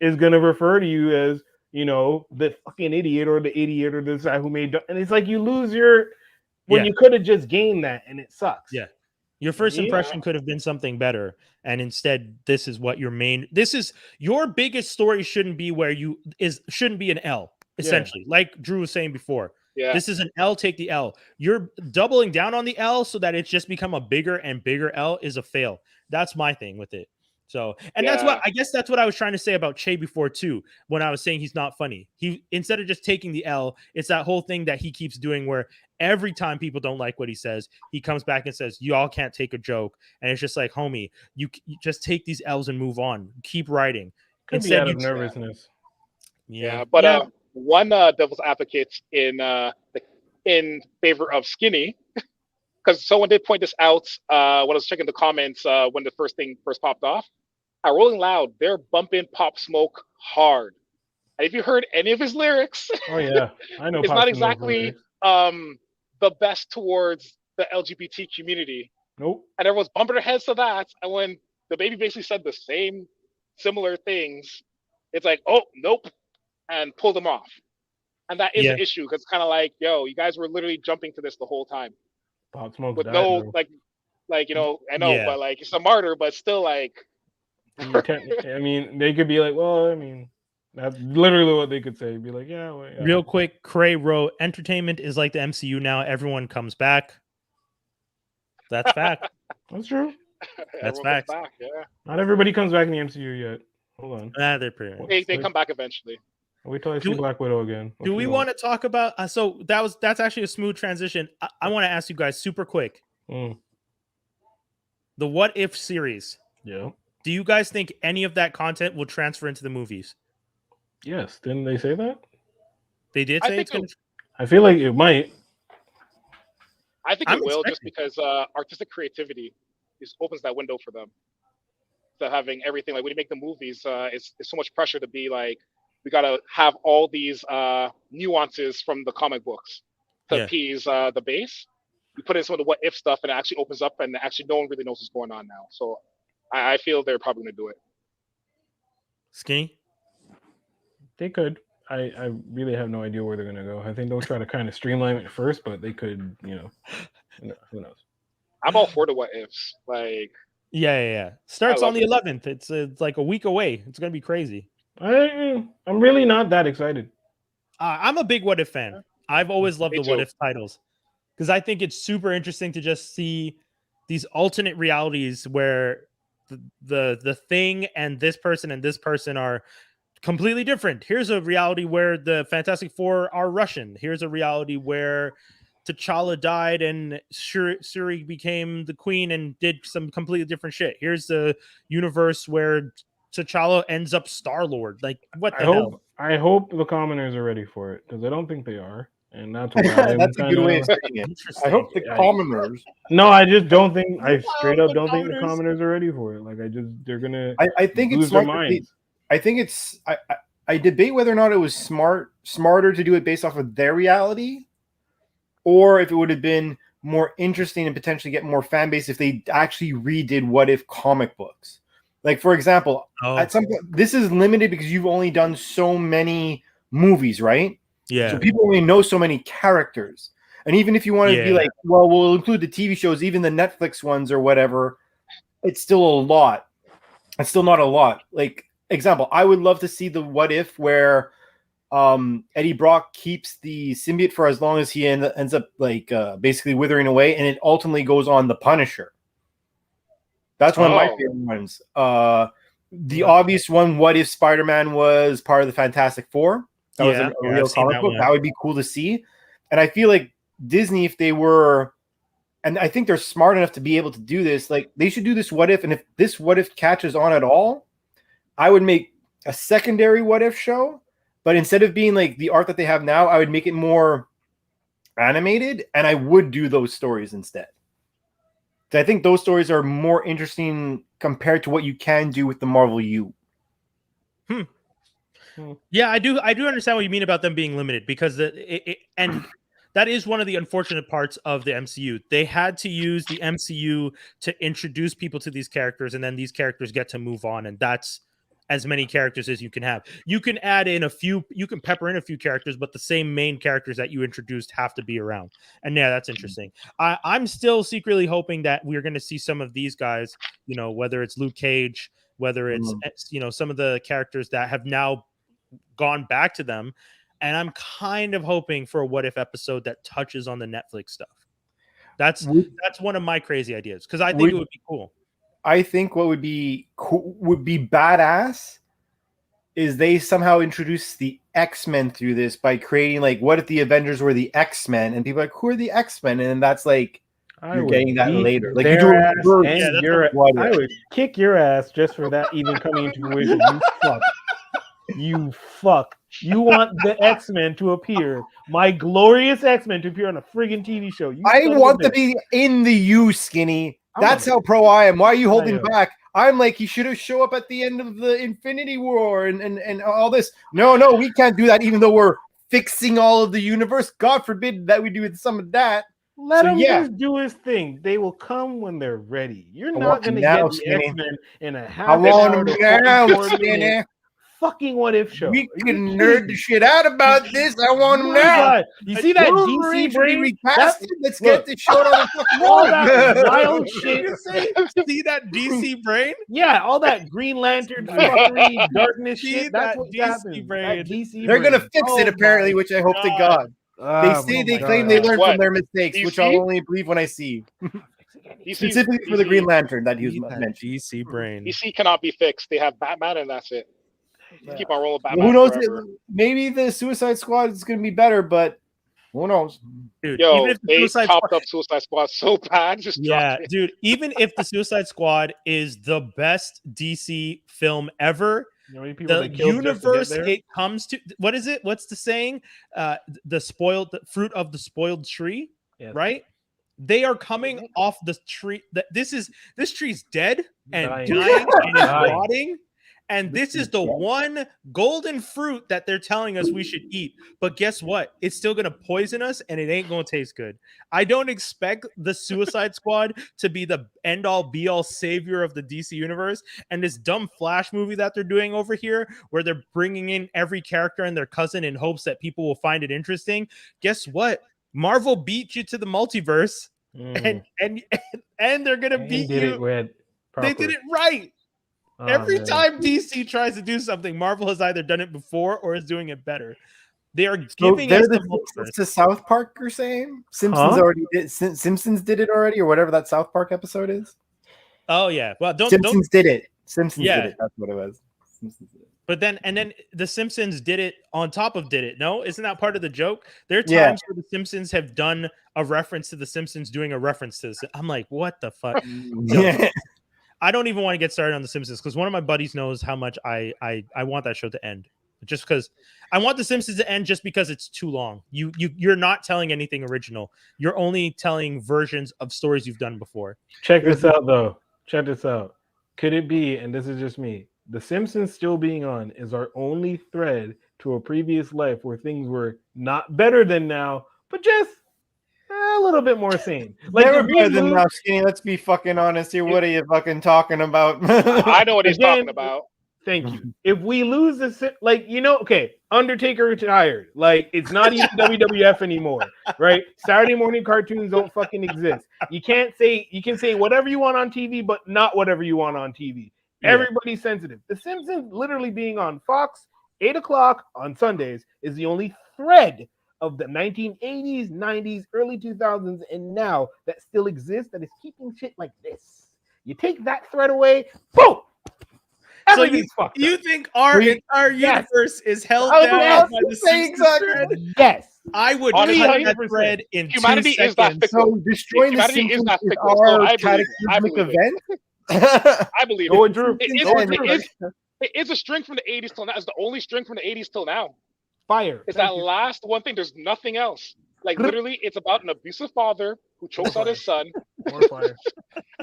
is gonna refer to you as, the fucking idiot or the idiot or this guy who made, and it's like you lose when you could have just gained that, and it sucks. Yeah. Your first impression could have been something better, and instead, this is your biggest story shouldn't be shouldn't be an L, essentially, like Drew was saying before. Yeah. This is an L, take the L. You're doubling down on the L so that it's just become a bigger and bigger L is a fail. That's my thing with it. So, and that's what I was trying to say about Che before too, when I was saying he's not funny. He, instead of just taking the L, it's that whole thing that he keeps doing where every time people don't like what he says, he comes back and says, y'all can't take a joke. And it's just like, homie, you just take these L's and move on. Keep writing. Could be out of nervousness. But one devil's advocate in favor of Skinny, because someone did point this out when I was checking the comments when the thing first popped off. At Rolling Loud, they're bumping Pop Smoke hard. And if you heard any of his lyrics, oh yeah, I know it's not exactly the best towards the LGBT community. Nope. And everyone's bumping their heads to that. And when DaBaby basically said the same similar things, it's like, oh nope, and pulled them off. And that is an issue, because it's kind of like, yo, you guys were literally jumping to this the whole time. Pop Smoke with no like I know, but like it's a martyr, but still like. I mean, they could be like, well, I mean, that's literally what they could say. Be like, yeah. Well, yeah. Real quick, Cray wrote, entertainment is like the MCU now. Everyone comes back. That's fact. That's true. That's fact. Not everybody comes back in the MCU yet. Hold on. They're pretty. They come back eventually. Wait till I see Black Widow again. Do we want to talk about? So that's actually a smooth transition. I want to ask you guys super quick. The What If series. Yeah. Do you guys think any of that content will transfer into the movies? Yes. Didn't they say that? They did say it's going to. I feel like it might. I think it will, just because artistic creativity opens that window for them. So having everything, like when you make the movies, it's so much pressure to be like, we got to have all these nuances from the comic books to appease the base. You put in some of the what if stuff, and it actually opens up, and actually no one really knows what's going on now. So I feel they're probably going to do it. Skinny? They could. I really have no idea where they're going to go. I think they'll try to kind of streamline it first, but they could, who knows? I'm all for the what ifs. Like, yeah. Starts on the 11th. It's like a week away. It's going to be crazy. I'm really not that excited. I'm a big What If fan. I've always loved the What If titles, because I think it's super interesting to just see these alternate realities where the thing and this person are completely different. Here's a reality where the Fantastic Four are Russian. Here's a reality where T'Challa died and Shuri became the queen and did some completely different shit. Here's the universe where T'Challa ends up Star-Lord. Like, what the hell? I hope the commoners are ready for it, because I don't think they are. And that's why I'm That's a good way of saying it. Interesting. I hope the commoners. No, I just don't think. I straight up don't think the commoners are ready for it. Like, they're gonna. I think lose it's their smart. minds. I think it's. I debate whether or not it was smarter to do it based off of their reality, or if it would have been more interesting and potentially get more fan base if they actually redid What If comic books. Like, for example, at some point, this is limited because you've only done so many movies, right? Yeah. So people only know so many characters. And even if you wanted to be like, well, we'll include the TV shows, even the Netflix ones or whatever, it's still a lot. It's still not a lot. Like, example, I would love to see the What If where Eddie Brock keeps the symbiote for as long as he ends up like basically withering away, and it ultimately goes on the Punisher. That's one of my favorite ones. The obvious one, what if Spider-Man was part of the Fantastic Four? That was a real comic book. That would be cool to see. And I feel like Disney, if they were, and I think they're smart enough to be able to do this, like they should do this What If. And if this What If catches on at all, I would make a secondary What If show. But instead of being like the art that they have now, I would make it more animated, and I would do those stories instead. I think those stories are more interesting compared to what you can do with the Marvel U. Yeah, I do understand what you mean about them being limited, because and that is one of the unfortunate parts of the MCU. They had to use the MCU to introduce people to these characters, and then these characters get to move on, and that's as many characters as you can have. You can add in you can pepper in a few characters, but the same main characters that you introduced have to be around. And yeah, that's interesting. I'm still secretly hoping that we're going to see some of these guys, whether it's Luke Cage, whether it's, some of the characters that have now gone back to them. And I'm kind of hoping for a What If episode that touches on the Netflix stuff. That's one of my crazy ideas, because I think it would be cool. I think what would be badass is they somehow introduce the X-Men through this by creating like, what if the Avengers were the X-Men? And people are like, who are the X-Men? And that's like, you're getting that later. Like, I would kick your ass just for that even coming into fruition. You fuck. You want the X-Men to appear, my glorious X-Men to appear on a friggin' TV show. I want to be in the U, Skinny. That's how pro I am. Why are you holding back? I'm like, he should have show up at the end of the Infinity War and all this. No, we can't do that, even though we're fixing all of the universe. God forbid that we do some of that. Let him just do his thing. They will come when they're ready. You're not going to get the X-Men in a half hour to fucking What If show. We can nerd the shit out about this. I want them now. You see that DC brain? Let's get this show on the fucking all that wild shit. See that DC brain? Yeah, all that Green Lantern fuckery, darkness shit. That's what DC brain. They're gonna fix it apparently, which I hope to God. They claim they learned from their mistakes, which I'll only believe when I see. Specifically for the Green Lantern that he was mentioned. DC brain. DC cannot be fixed. They have Batman, and that's it. Keep on rolling Batman. Who knows? Maybe the Suicide Squad is going to be better, but who knows? Dude, even if they topped up Suicide Squad so bad, dude. Even if the Suicide Squad is the best DC film ever, the universe it comes to, what is it? What's the saying? The fruit of the spoiled tree, right? They are coming off the tree. This tree's dead and dying and is rotting. And this is the one golden fruit that they're telling us we should eat. But guess what? It's still going to poison us, and it ain't going to taste good. I don't expect the Suicide Squad to be the end-all, be-all savior of the DC universe. And this dumb Flash movie that they're doing over here, where they're bringing in every character and their cousin in hopes that people will find it interesting. Guess what? Marvel beat you to the multiverse, and they're going to beat you. They did it right. Every time DC tries to do something, Marvel has either done it before or is doing it better. They are giving us the to South Park. You're saying Simpsons already did. Simpsons did it already, or whatever that South Park episode is. Oh yeah, well, Simpsons did it. Simpsons did it. That's what it was. But then the Simpsons did it on top of did it. No, isn't that part of the joke? There are Yeah. times where the Simpsons have done a reference to the Simpsons doing a reference to this. I'm like, what the fuck? Yo, I don't even want to get started on the Simpsons because one of my buddies knows how much I want that show to end. Just because I want the Simpsons to end, just because it's too long. You're not telling anything original. You're only telling versions of stories you've done before. Check this out, though. Check this out. Could it be, and this is just me, the Simpsons still being on is our only thread to a previous life where things were not better than now, but just a little bit more sane. Like, they were better than now, Skinny. Let's be fucking honest here. What are you fucking talking about? I know what he's talking about. Thank you. If we lose the, like, okay, Undertaker retired. Like, it's not even WWF anymore, right? Saturday morning cartoons don't fucking exist. You can say whatever you want on TV, but not whatever you want on TV. Yeah. Everybody's sensitive. The Simpsons literally being on Fox 8 o'clock on Sundays is the only thread of the 1980s, 90s, early 2000s, and now that still exists that is keeping shit like this. You take that thread away, boom! So you think our entire universe is held down by the Simpsons thread? Yes. I would cut that thread in humanity 2 seconds. Is that fickle. So destroying the Simpsons is our cataclysmic event? I believe it. Drew. It is a string from the 80s till now. It's the only string from the 80s till now. Fire. It's that last one thing. There's nothing else. Like, literally, it's about an abusive father who chokes out his son. More fire.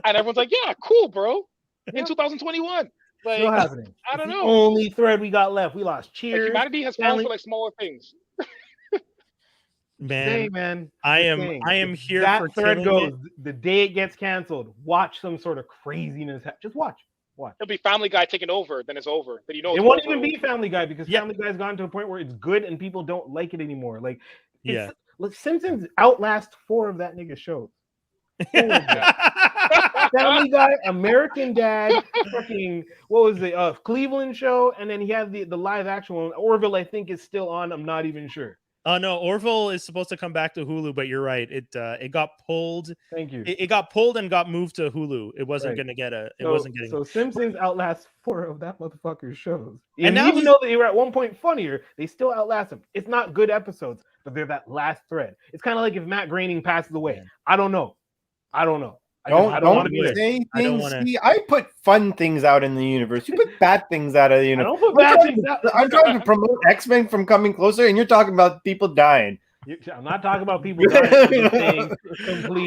And everyone's like, yeah, cool, bro. In 2021. Like, still happening. I don't know. Only thread we got left. We lost Cheers. Like, humanity has fallen for like smaller things. Man, I am here. That for thread goes the day it gets canceled. Watch some sort of craziness. Just watch. It'll be Family Guy taking over. Then it's over. Then it won't even be Family Guy because Family Guy's gotten to a point where it's good and people don't like it anymore. Like, Simpsons outlast 4 of that nigga shows. Family Guy, American Dad, fucking what was the Cleveland show, and then he had the live action one. Orville, I think, is still on. I'm not even sure. No, Orville is supposed to come back to Hulu, but you're right. It got pulled. Thank you. It got pulled and got moved to Hulu. It wasn't going to get a. It wasn't getting. So Simpsons outlast 4 of that motherfucker's shows, and now even though they were at one point funnier, they still outlast them. It's not good episodes, but they're that last thread. It's kind of like if Matt Groening passes away. I don't know. I don't want to say things. See, I put fun things out in the universe. You put bad things out of the universe. I don't put bad things out. I'm trying to promote X-Men from coming closer, and you're talking about people dying. I'm not talking about people dying.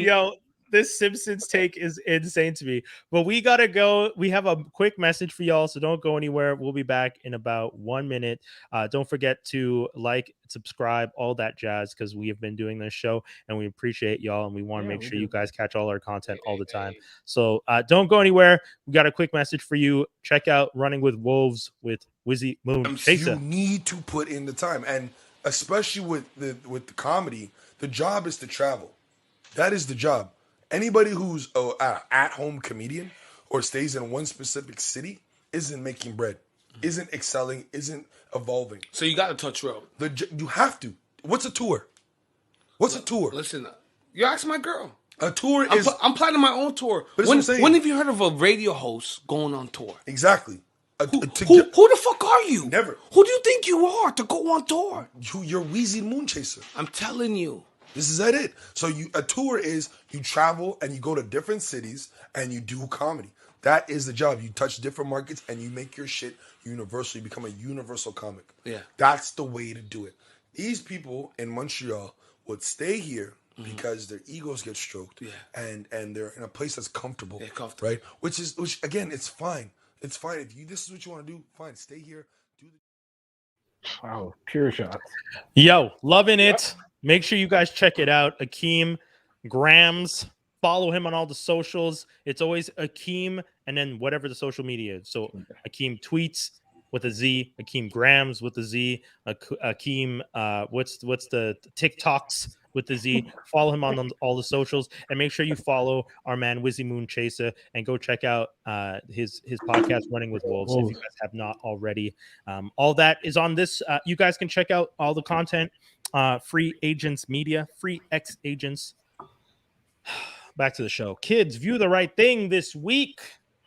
Yo, this Simpsons take is insane to me. But we gotta go. We have a quick message for y'all, so don't go anywhere. We'll be back in about 1 minute. Don't forget to like, subscribe, all that jazz, because we have been doing this show and we appreciate y'all, and we want to make sure you guys catch all our content all the time. So don't go anywhere. We got a quick message for you. Check out Running with Wolves with Wizzy Moon. You need to put in the time, and especially with the comedy, the job is to travel. That is the job. Anybody who's an at-home comedian or stays in one specific city isn't making bread, isn't excelling, isn't evolving. So you got to touch road. You have to. What's a tour? What's a tour? Listen, you ask my girl. A tour is... I'm planning my own tour. When have you heard of a radio host going on tour? Exactly. Who the fuck are you? Never. Who do you think you are to go on tour? You're Wheezy Moon Chaser. I'm telling you. This is it. So a tour is you travel and you go to different cities and you do comedy. That is the job. You touch different markets and you make your shit universal. You become a universal comic. Yeah. That's the way to do it. These people in Montreal would stay here because their egos get stroked. Yeah. And they're in a place that's comfortable. Yeah, comfortable. Right? Which again, it's fine. It's fine. If this is what you want to do, fine. Stay here. Wow, pure shots. Yo, loving it. Make sure you guys check it out. Akeem Grams. Follow him on all the socials. It's always Akeem and then whatever the social media is. So Akeem tweets with a Z, Akeem Grams with a Z, Akeem what's the TikToks with the Z. Follow him on all the socials, and make sure you follow our man Wizzy Moon Chaser and go check out his podcast Running with Wolves if you guys have not already. All that is on this. You guys can check out all the content. Free Agents Media, Free X Agents. Back to the show. Kids, view the right thing this week.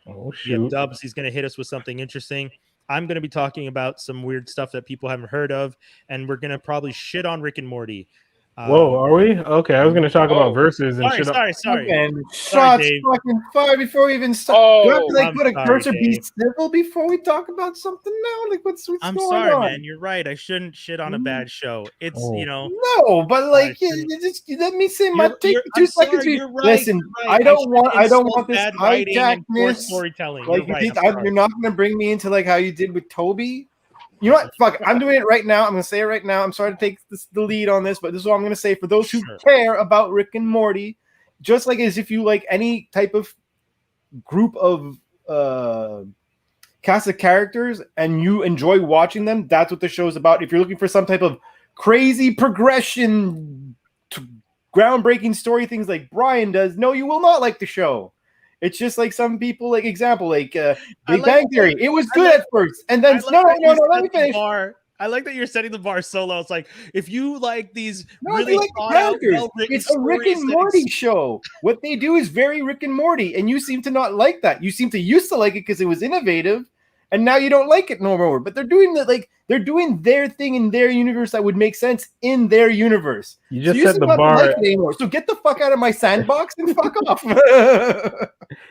Oh shoot. Yeah, Dubs, he's gonna hit us with something interesting. I'm going to be talking about some weird stuff that people haven't heard of, and we're going to probably shit on Rick and Morty. Whoa, are we? Okay, I was going to talk about verses and sorry. Fucking Sorry, shots Dave. fucking fire before we even start. Do I have to like put a cursor be civil before we talk about something now? Like what's I'm going sorry, on? man. You're right. I shouldn't shit on a bad show. It's No, but like you just let me say my take 2 seconds. Sorry, you're right, Listen, you're right. I don't want this bad writing and poor hijackness. storytelling. Like you're, you right, you're not gonna bring me into like how you did with Toby. You know what? Fuck, I'm doing it right now. I'm gonna say it right now. I'm sorry to take the lead on this, but this is what I'm gonna say for those who care about Rick and Morty. Just like as if you like any type of group of cast of characters and you enjoy watching them, that's what the show is about. If you're looking for some type of crazy progression, groundbreaking story, things like Brian does, no, you will not like the show. It's just like some people, like example, like Big Bang Theory. It was good at first, and then no, let me finish. I like that you're setting the bar so low. It's like if you like these really like the characters, it's a Rick and Morty show. What they do is very Rick and Morty, and you seem to not like that. You seem to used to like it because it was innovative, and now you don't like it no more. But they're doing that, like they're doing their thing in their universe that would make sense in their universe. You just set the bar. Like it anymore. So get the fuck out of my sandbox and fuck off.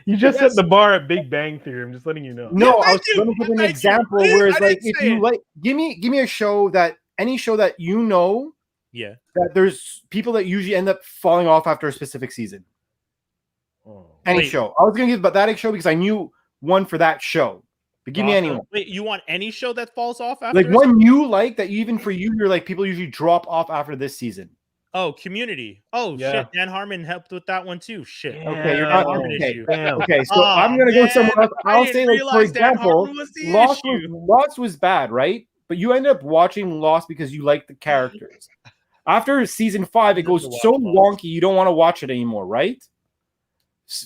You just set the bar at Big Bang Theory. I'm just letting you know. No, I was going to give an example where it's like if you like, give me a show that any show that you know, that there's people that usually end up falling off after a specific season. Any show. I was going to give about that show because I knew one for that show. But give me anyone. Wait, you want any show that falls off after? Like one you like that even for you, you're like people usually drop off after this season. Oh, Community. Oh shit, Dan Harmon helped with that one too. Shit. Okay, you're not okay. So I'm gonna go somewhere else. I'll say like for example, Lost was bad, right? But you end up watching Lost because you like the characters. After season 5, it goes so wonky you don't want to watch it anymore, right?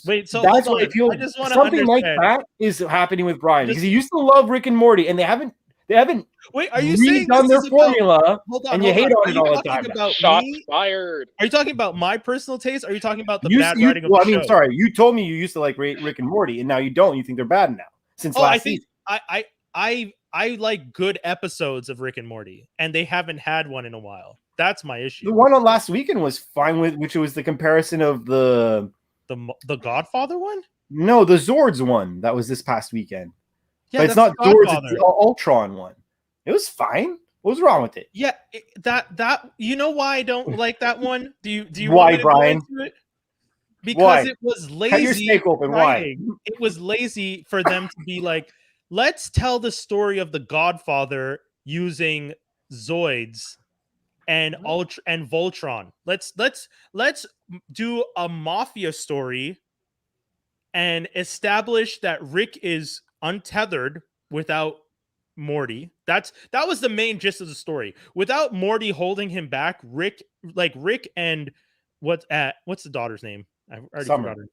Wait, so that's what I feel. Something like that is happening with Brian because he used to love Rick and Morty, and they haven't. Wait, are you saying done their formula? And you hate on it all the time. Shots fired. Are you talking about my personal taste? Or are you talking about the bad writing of the show? Sorry, you told me you used to like Rick and Morty, and now you don't. You think they're bad now since last season. I like good episodes of Rick and Morty, and they haven't had one in a while. That's my issue. The one on last weekend was fine with, which was the comparison of the Godfather one. No, the Zords one that was this past weekend. Yeah, but it's not Zords, it's the Ultron one. It was fine. What was wrong with it? Yeah, that you know why I don't like that one? Do you why, want Brian? It? Because it was lazy. Cut your steak open. Why? It was lazy for them to be like, let's tell the story of the Godfather using Zoids and Voltron. Let's do a mafia story and establish that Rick is untethered without Morty. That was the main gist of the story. Without Morty holding him back, Rick and what's the daughter's name? I already forgot her.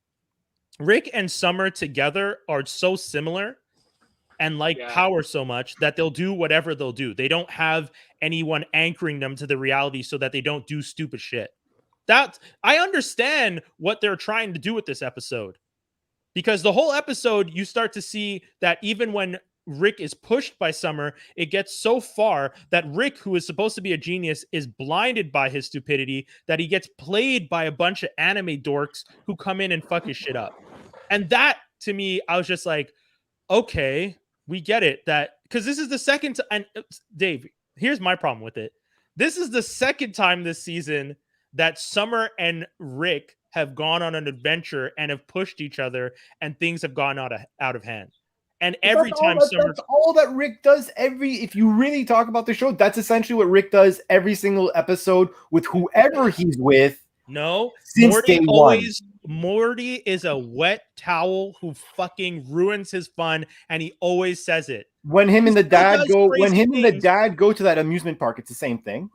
Rick and Summer together are so similar and power so much that they'll do whatever they'll do. They don't have anyone anchoring them to the reality so that they don't do stupid shit. That I understand what they're trying to do with this episode. Because the whole episode, you start to see that even when Rick is pushed by Summer, it gets so far that Rick, who is supposed to be a genius, is blinded by his stupidity, that he gets played by a bunch of anime dorks who come in and fuck his shit up. And that, to me, I was just like, okay, we get it. That because this is the second time, and Dave, here's my problem with it. This is the second time this season that Summer and Rick have gone on an adventure and have pushed each other, and things have gone out of hand. And every time that's all that Rick does if you really talk about the show, that's essentially what Rick does every single episode with whoever he's with. No, since day one. Morty is a wet towel who fucking ruins his fun, and he always says it. When him and the dad go to that amusement park, it's the same thing.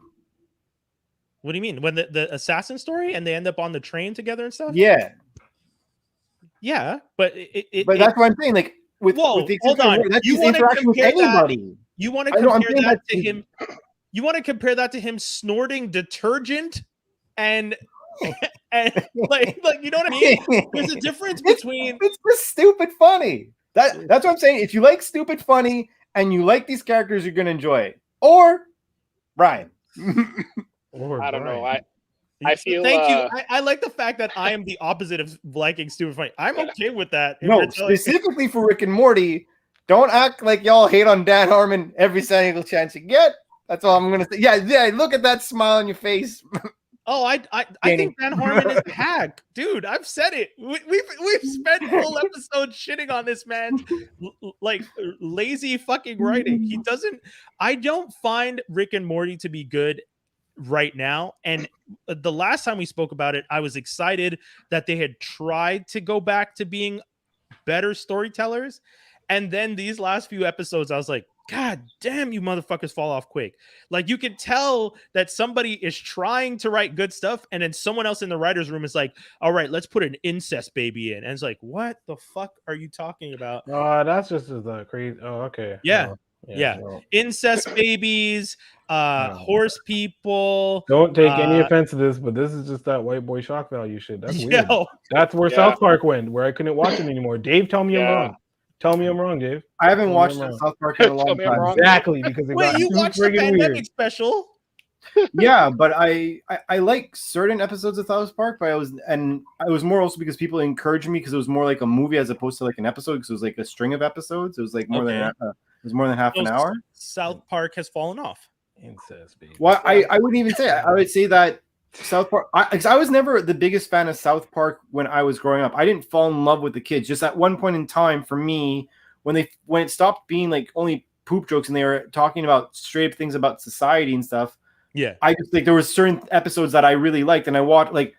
What do you mean? When the assassin story and they end up on the train together and stuff? Yeah. Yeah, but but that's what I'm saying. Like, hold on. That's his interaction with anybody. You want to compare that to him? You want to compare that to him snorting detergent and like you know what I mean? There's a difference between it's just stupid funny. That's what I'm saying. If you like stupid funny and you like these characters, you're gonna enjoy it. Or Brian. I don't know. I feel. Thank you. I like the fact that I am the opposite of liking stupid funny. I'm okay with that. No, specifically for Rick and Morty, don't act like y'all hate on Dan Harmon every single chance you get. That's all I'm gonna say. Yeah. Look at that smile on your face. Oh, I think Dan Harmon is a hack, dude. I've said it. We've spent whole episode shitting on this man, like lazy fucking writing. He doesn't. I don't find Rick and Morty to be good right now. And the last time we spoke about it, I was excited that they had tried to go back to being better storytellers. And then these last few episodes, I was like, God damn, you motherfuckers fall off quick. Like, you can tell that somebody is trying to write good stuff, and then someone else in the writer's room is like, all right, let's put an incest baby in. And it's like, what the fuck are you talking about? That's just the crazy. Oh, okay. Yeah. No. Incest babies, horse people. Don't take any offense to this, but this is just that white boy shock value shit. That's weird. That's where South Park went, where I couldn't watch it anymore. Dave, tell me I'm wrong. Tell me I'm wrong, Dave. I haven't watched South Park in a long time. Exactly, because wait, you watched the pandemic special? Yeah, but I like certain episodes of South Park, but I was more also because people encouraged me because it was more like a movie as opposed to like an episode because it was like a string of episodes. It was like more than half an hour. South Park has fallen off. Incest, baby. Well, I wouldn't even say I would say that South Park. I was never the biggest fan of South Park when I was growing up. I didn't fall in love with the kids. Just at one point in time, for me, when it stopped being like only poop jokes and they were talking about straight up things about society and stuff. Yeah, I just think there were certain episodes that I really liked, and I watched. Like,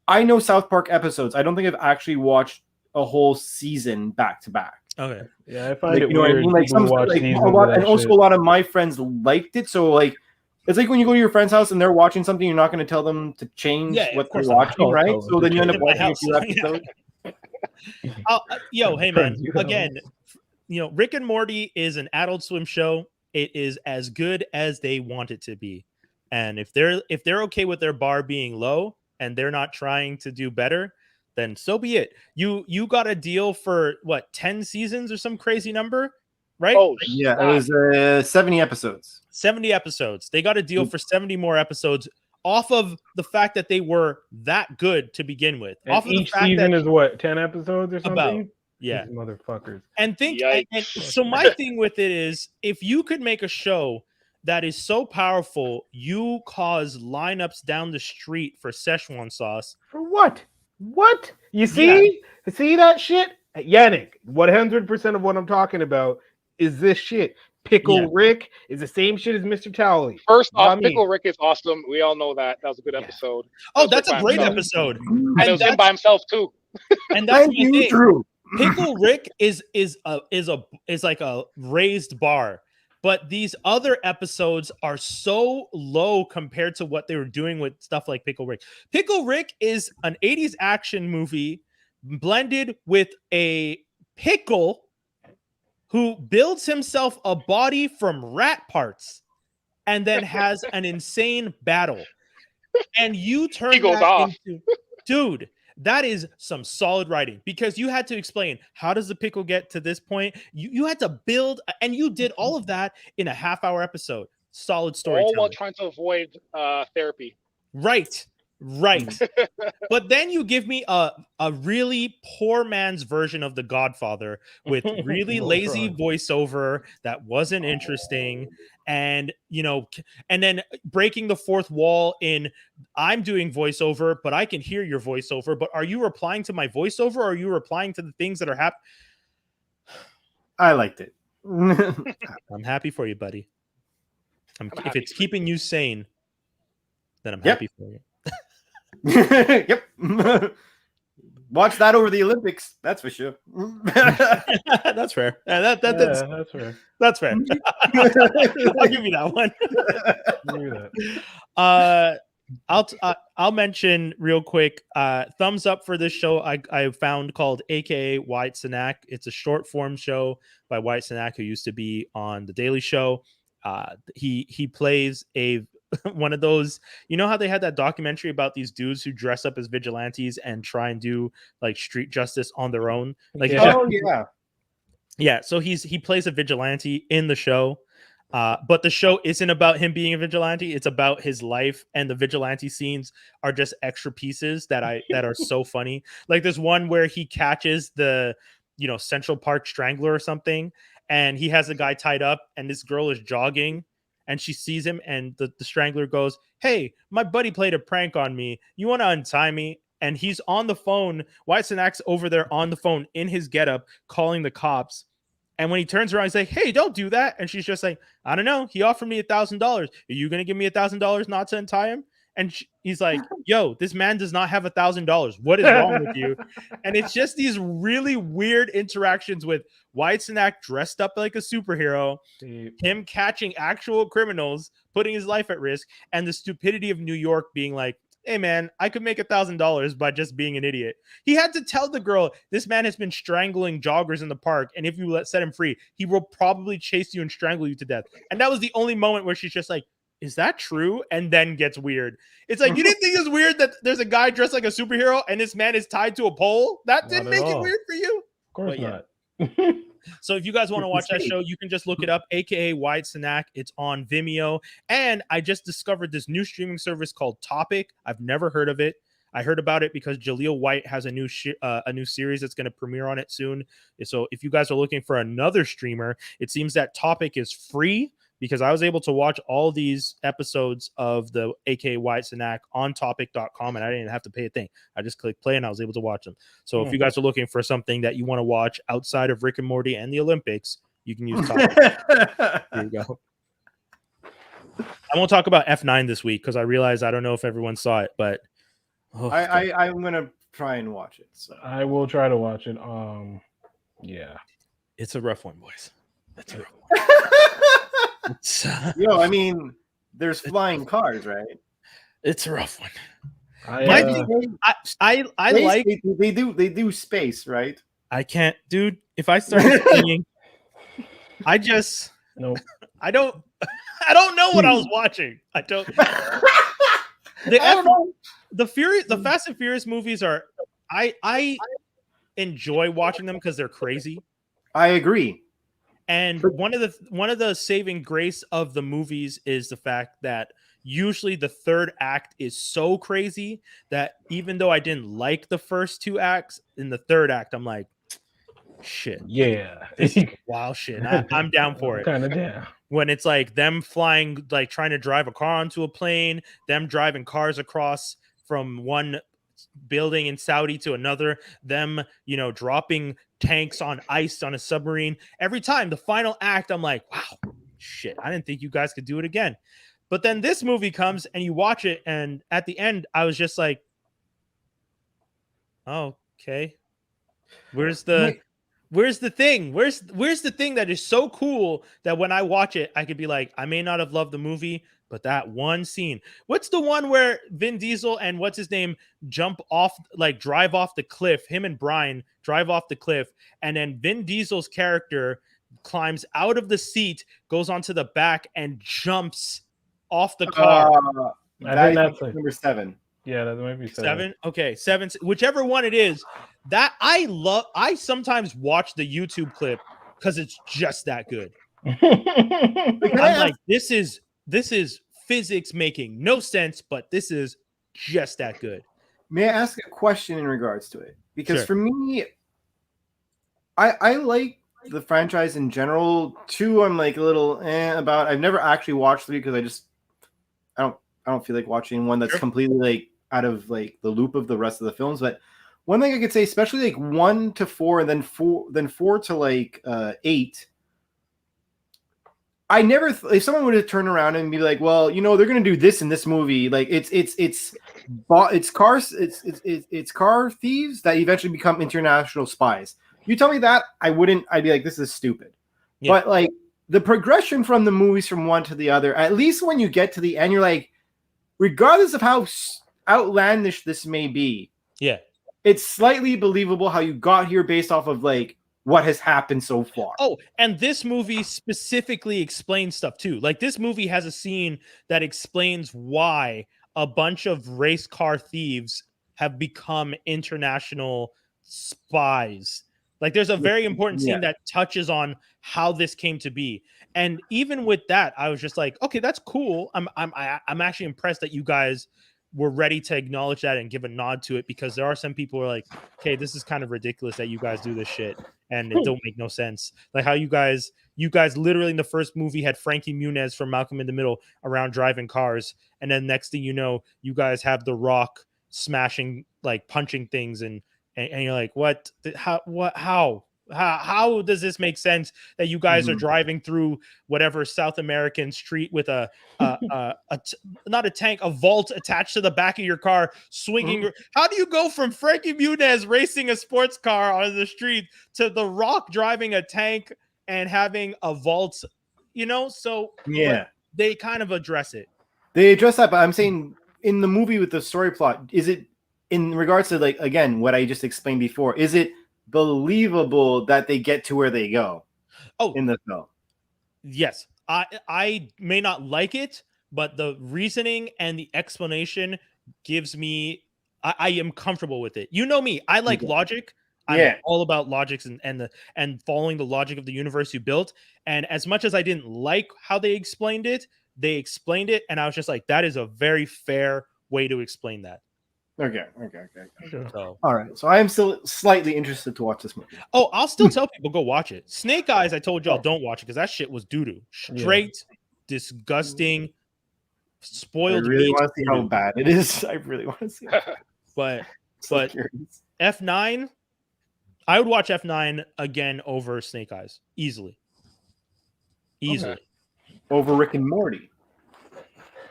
I know South Park episodes. I don't think I've actually watched a whole season back to back. Okay, yeah, I find it you know weird. What I mean? Like a lot, and also a lot of my friends liked it. So like, it's like when you go to your friend's house and they're watching something, you're not going to tell them to change what they're watching, right? So then you end up watching a few episodes. Hey man, again, Rick and Morty is an Adult Swim show. It is as good as they want it to be, and if they're okay with their bar being low and they're not trying to do better, then so be it. You got a deal for what, 10 seasons or some crazy number, right? Oh yeah, it was 70 episodes. 70 episodes. They got a deal for 70 more episodes off of the fact that they were that good to begin with. And off of each the fact season that, is what, 10 episodes or something? About, yeah. These motherfuckers. And so my thing with it is, if you could make a show that is so powerful, you cause lineups down the street for Szechuan sauce. For what? What? You see? Yeah. See that shit? Yannick, 100% of what I'm talking about is this shit. Pickle Rick is the same shit as Mr. Towley. First off, Pickle Rick is awesome. We all know that. That was a good episode. Oh, that's a great episode. And it was him by himself too. And that's my thing. Drew. Pickle Rick is like a raised bar, but these other episodes are so low compared to what they were doing with stuff like Pickle Rick. Pickle Rick is an 80s action movie blended with a pickle who builds himself a body from rat parts and then has an insane battle. And you turn that into, dude, that is some solid writing, because you had to explain, how does the pickle get to this point? You had to build, and you did all of that in a half-hour episode. Solid storytelling. All while trying to avoid therapy. Right. But then you give me a really poor man's version of The Godfather with really lazy voiceover that wasn't interesting, and and then breaking the fourth wall in, I'm doing voiceover, but I can hear your voiceover, but are you replying to my voiceover, or are you replying to the things that are happening? I liked it. I'm happy for you, buddy. If it's keeping you sane, then I'm happy for you. Yep. Watch that over the Olympics. That's for sure. That's fair. That's fair. That's fair. I'll give you that one. I'll mention real quick. Thumbs up for this show I found called AKA Wyatt Cenac. It's a short form show by Wyatt Cenac, who used to be on The Daily Show. He plays one of those, how they had that documentary about these dudes who dress up as vigilantes and try and do like street justice on their own, like yeah. Yeah, so he plays a vigilante in the show. But the show isn't about him being a vigilante. It's about his life, and the vigilante scenes are just extra pieces that are so funny. Like there's one where he catches the Central Park Strangler or something, and he has a guy tied up, and this girl is jogging, and she sees him, and the Strangler goes, "Hey, my buddy played a prank on me. You want to untie me?" And he's on the phone. Wyatt Cenac's over there on the phone in his getup, calling the cops. And when he turns around, he's like, "Hey, don't do that." And she's just like, "I don't know. He offered me $1,000. Are you gonna give me $1,000 not to untie him?" And he's like, "Yo, this man does not have $1,000. What is wrong with you?" And it's just these really weird interactions with Wyatt Cenac dressed up like a superhero, him catching actual criminals, putting his life at risk, and the stupidity of New York being like, "Hey man, I could make $1,000 by just being an idiot." He had to tell the girl, "This man has been strangling joggers in the park, and if you set him free, he will probably chase you and strangle you to death." And that was the only moment where she's just like, "Is that true?" And then gets weird. It's like, you didn't think it's weird that there's a guy dressed like a superhero and this man is tied to a pole? That didn't make it weird for you? Of course not. So if you guys want to watch that show, you can just look it up, aka Wyatt Cenac. It's on Vimeo. And I just discovered this new streaming service called Topic. I've never heard of it. I heard about it because Jaleel White has a new series that's going to premiere on it soon. So if you guys are looking for another streamer, it seems that Topic is free, because I was able to watch all these episodes of the aka Wyatt Cenac on topic.com, and I didn't have to pay a thing. I just clicked play and I was able to watch them. So if you guys are looking for something that you want to watch outside of Rick and Morty and the Olympics, you can use Topic. Here you go. I won't talk about F9 this week because I realize I don't know if everyone saw it, but I'm gonna try and watch it. So I will try to watch it. Yeah, it's a rough one, boys. It's a rough one. Yo, I mean, there's flying cars, right? It's a rough one. I like they do space, right? I can't, dude. If I start singing, I just I don't know what I was watching. I don't. The Fast and Furious movies are. I enjoy watching them because they're crazy. I agree. And one of the saving grace of the movies is the fact that usually the third act is so crazy that even though I didn't like the first two acts, in the third act I'm like, shit, yeah, this is wild shit. I'm down for it. Kind of down. When it's like them flying, like trying to drive a car onto a plane, them driving cars across from one building in Saudi to another, them dropping tanks on ice on a submarine. Every time the final act, I'm like, wow, shit, I didn't think you guys could do it again. But then this movie comes and you watch it, and at the end I was just like, oh, okay, where's the thing? Where's the thing that is so cool that when I watch it, I could be like, I may not have loved the movie, but that one scene. What's the one where Vin Diesel and what's his name drive off the cliff? Him and Brian drive off the cliff, and then Vin Diesel's character climbs out of the seat, goes onto the back, and jumps off the car. I think that's number 7. Yeah, that might be 7. Okay, 7. Whichever one it is. That I sometimes watch the YouTube clip because it's just that good. I'm like, this is physics making no sense, but this is just that good. May I ask a question in regards to it? Because for me, I like the franchise in general. 2, I'm like a little about. I've never actually watched 3 because I don't feel like watching one that's completely like out of like the loop of the rest of the films. But one thing I could say, especially like 1 to 4, and then 4 to like 8. I never, if someone would have turned around and be like, well, they're going to do this in this movie. Like it's car thieves that eventually become international spies. You tell me that, I'd be like, this is stupid. Yeah. But like the progression from the movies from one to the other, at least when you get to the end, you're like, regardless of how outlandish this may be, yeah, it's slightly believable how you got here based off of like what has happened so far. Oh, and this movie specifically explains stuff too. Like this movie has a scene that explains why a bunch of race car thieves have become international spies. Like there's a very important scene that touches on how this came to be. And even with that, I was just like, okay, that's cool. I'm actually impressed that you guys were ready to acknowledge that and give a nod to it, because there are some people who are like, okay, this is kind of ridiculous that you guys do this shit and it don't make no sense. Like how you guys literally in the first movie had Frankie Muniz from Malcolm in the Middle around driving cars, and then next thing you know, you guys have The Rock smashing, like punching things, and you're like, what? How does this make sense that you guys are driving through whatever South American street with not a tank, a vault attached to the back of your car, swinging? How do you go from Frankie Muniz racing a sports car on the street to The Rock driving a tank and having a vault? You know, so they kind of address it. They address that, but I'm saying in the movie with the story plot, is it in regards to, like, again, what I just explained before, is it believable that they get to where they go in the film? Yes. I may not like it, but the reasoning and the explanation gives me, I am comfortable with it. You know me, I like logic. I'm all about logics and following the logic of the universe you built. And as much as I didn't like how they explained it, and I was just like, that is a very fair way to explain that. Okay. So, all right. So I am still slightly interested to watch this movie. Oh, I'll still tell people go watch it. Snake Eyes, I told y'all don't watch it because that shit was doo-doo. Straight, disgusting, spoiled. I really want to see how bad it is. I really want to see it. But F9, I would watch F9 again over Snake Eyes. Easily. Okay. Over Rick and Morty.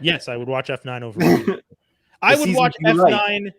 Yes, I would watch F9 over Rick and Morty. I would watch F9.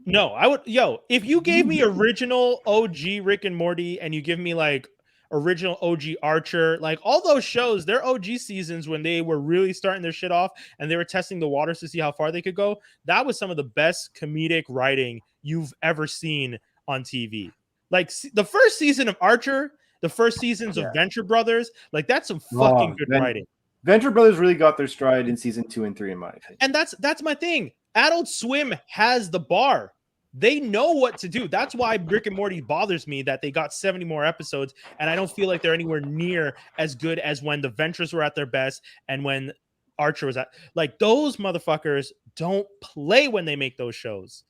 No, I would. If you gave me original OG Rick and Morty and you give me like original OG Archer, like all those shows, their OG seasons when they were really starting their shit off and they were testing the waters to see how far they could go, that was some of the best comedic writing you've ever seen on TV. Like the first season of Archer, the first seasons of Venture Brothers, like that's some fucking good writing. Venture Brothers really got their stride in season 2 and 3, in my opinion. And that's my thing. Adult Swim has the bar. They know what to do. That's why Rick and Morty bothers me, that they got 70 more episodes, and I don't feel like they're anywhere near as good as when the Ventures were at their best and when Archer was at. Like, those motherfuckers don't play when they make those shows.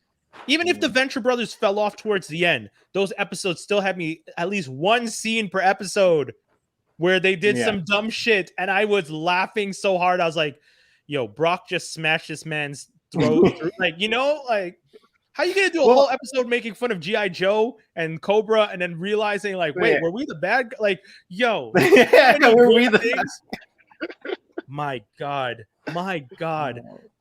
Even if the Venture Brothers fell off towards the end, those episodes still had me at least one scene per episode where they did some dumb shit, and I was laughing so hard. I was like, yo, Brock just smashed this man's throat. Like, you know, like, how you gonna do a whole episode making fun of G.I. Joe and Cobra and then realizing, like, wait, were we the bad guy? Like, yo. Were we the things? My God.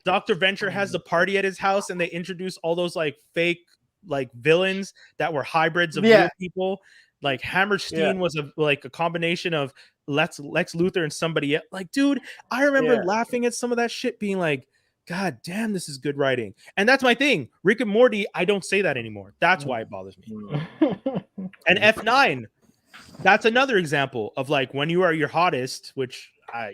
Dr. Venture has the party at his house, and they introduce all those, like, fake, like, villains that were hybrids of real people. Like Hammerstein was a combination of Lex Luthor and somebody else. Like, dude, I remember laughing at some of that shit, being like, God damn, this is good writing. And that's my thing. Rick and Morty, I don't say that anymore. That's why it bothers me. And F9, that's another example of like when you are your hottest, which I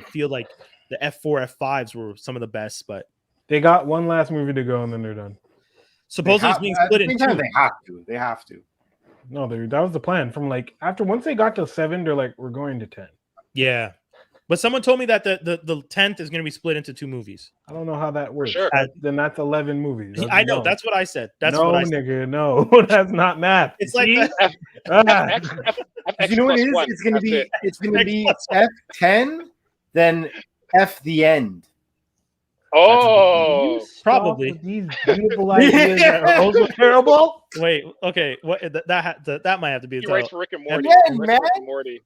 feel like the F4, F5s were some of the best, but they got one last movie to go and then they're done. Supposedly it's being split in two. They have to. No, that was the plan. From like once they got to 7, they're like, we're going to 10. Yeah, but someone told me that the 10th is going to be split into 2 movies. I don't know how that works. Sure. Then that's 11 movies. I know. That's what I said. That's no, what I said. Nigga, no, that's not math. It's like you know what it is? It's going to be F10, then F the end. Oh, probably these beautiful ideas that are also terrible. Wait, okay, what that might have to be. He writes for Rick and Morty.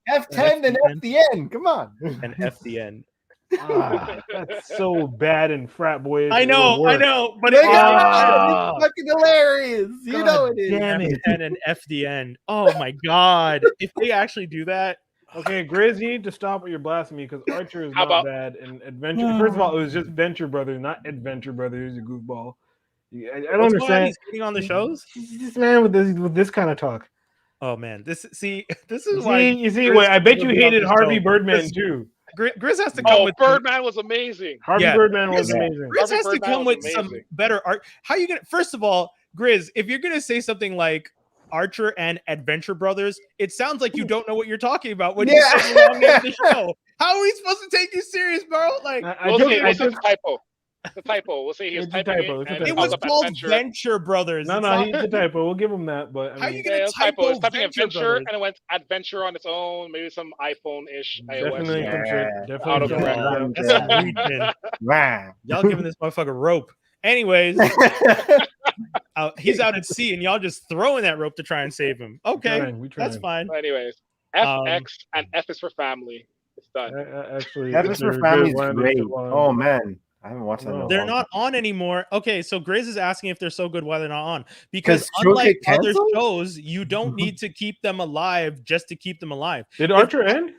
F10 then F the end. Come on, and F the end. That's so bad in frat boys. I know, but it's fucking hilarious. You know it is. Damn it. F10 and F the end. Oh my God! If they actually do that. Okay, Grizz, you need to stop with your blasphemy because Archer is not bad and Adventure. First of all, it was just Venture Brothers, not Adventure Brothers. You goofball. I don't understand. He's getting on the shows. This man with this kind of talk. Oh man, this is why you see. Wait, I bet you hated Harvey Birdman too. Grizz has to come with Birdman was amazing. Birdman was amazing. Grizz has to come with some better art. How you gonna? First of all, Grizz, if you're gonna say something like Archer and Adventure Brothers, it sounds like you don't know what you're talking about when you say the wrong name of the show. How are we supposed to take you serious, bro? Like, we'll say it's a typo. It's a typo. We'll say he was typing it, and it was called Venture Brothers. No, it's a typo. We'll give him that. But how are you gonna typo? It's typing Adventure, and it went Adventure on its own. Maybe some iPhone-ish definitely iOS. Definitely. Y'all giving this motherfucker rope. Anyways, he's out at sea, and y'all just throwing that rope to try and save him. Okay, that's fine. But anyways, FX and F is for family. It's done. Actually, F is for family is great. Oh man. I haven't watched that. They're not on anymore. Okay, so Grizz is asking if they're so good why they're not on. Because unlike other shows, you don't need to keep them alive just to keep them alive. Did Archer end?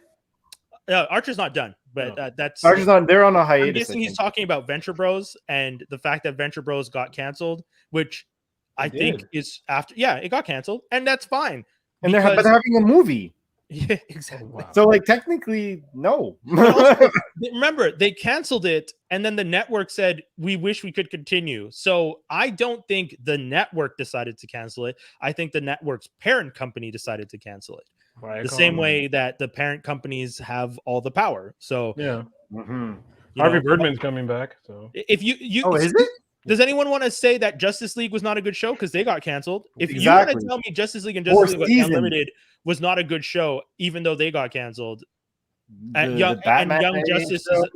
Archer's not done, but that's Archer's on. They're on a hiatus. I'm guessing he's talking about Venture Bros and the fact that Venture Bros got canceled, which I think is after. Yeah, it got canceled, and that's fine. And they're having a movie. Yeah, exactly. Wow. So, like, technically, no. Also, remember, they canceled it, and then the network said, "We wish we could continue." So, I don't think the network decided to cancel it. I think the network's parent company decided to cancel it. The same way that the parent companies have all the power. So, yeah, Harvey Birdman's coming back. So, if you is it? Does anyone want to say that Justice League was not a good show because they got canceled? If you want to tell me Justice League and Justice League Unlimited was not a good show, even though they got canceled, and Young Justice is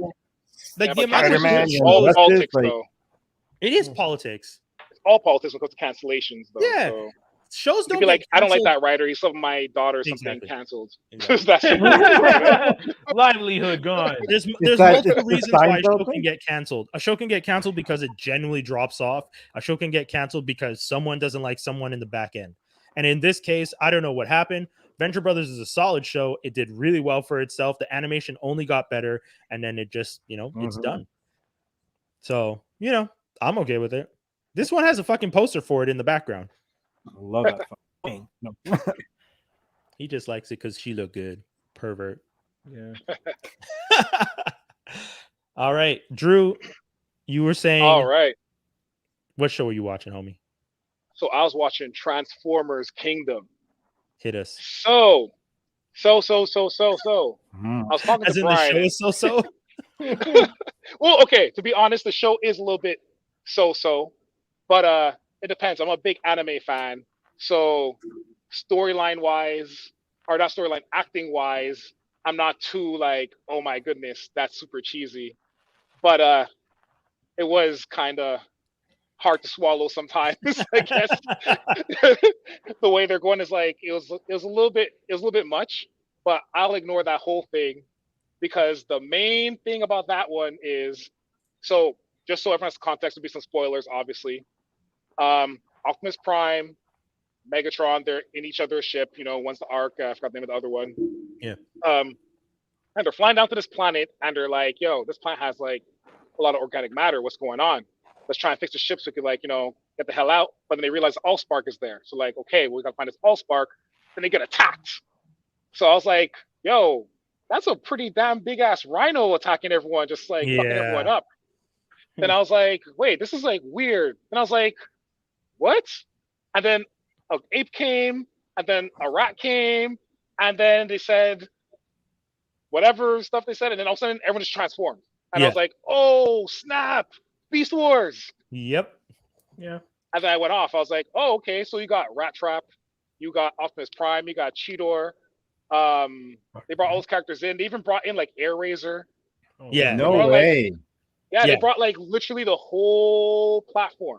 like the amount of all politics, though. It is politics. It's all politics when it comes to cancellations, though. Yeah. So. Shows don't be like, I don't like that writer. He's some of my daughter something canceled. Exactly. Livelihood gone. There's multiple reasons why a show can get canceled. A show can get canceled because it genuinely drops off. A show can get canceled because someone doesn't like someone in the back end. And in this case, I don't know what happened. Venture Brothers is a solid show. It did really well for itself. The animation only got better, and then it just, it's done. So, I'm okay with it. This one has a fucking poster for it in the background. I love that thing. No. He just likes it because she looked good. Pervert. Yeah. All right. Drew, you were saying. All right. What show were you watching, homie? So I was watching Transformers Kingdom. Hit us. So. I was talking As to in Brian. The show is so. Well, okay. To be honest, the show is a little bit so, but it depends. I'm a big anime fan, so storyline wise, or not storyline, acting wise, I'm not too like, oh my goodness, that's super cheesy. But it was kind of hard to swallow sometimes. I guess the way they're going is like it was a little bit much. But I'll ignore that whole thing because the main thing about that one is so. Just so everyone has context, there'll be some spoilers, obviously. Optimus Prime, Megatron, they're in each other's ship. One's the Ark. I forgot the name of the other one. Yeah. And they're flying down to this planet, and they're like, "Yo, this planet has like a lot of organic matter. What's going on? Let's try and fix the ship so we could get the hell out." But then they realize Allspark is there. So like, okay, we gotta find this Allspark. Then they get attacked. So I was like, "Yo, that's a pretty damn big ass rhino attacking everyone, just like fucking everyone up." Then I was like, wait, this is like weird. And I was like, what? And then an ape came, and then a rat came, and then they said whatever stuff they said, and then all of a sudden everyone just transformed. And I was like, oh, snap, Beast Wars. Yep. Yeah. And then I went off. I was like, oh, okay, so you got Rat Trap, you got Optimus Prime, you got Cheetor. They brought all those characters in. They even brought in like Air Razor. Yeah. No way. They brought like literally the whole platform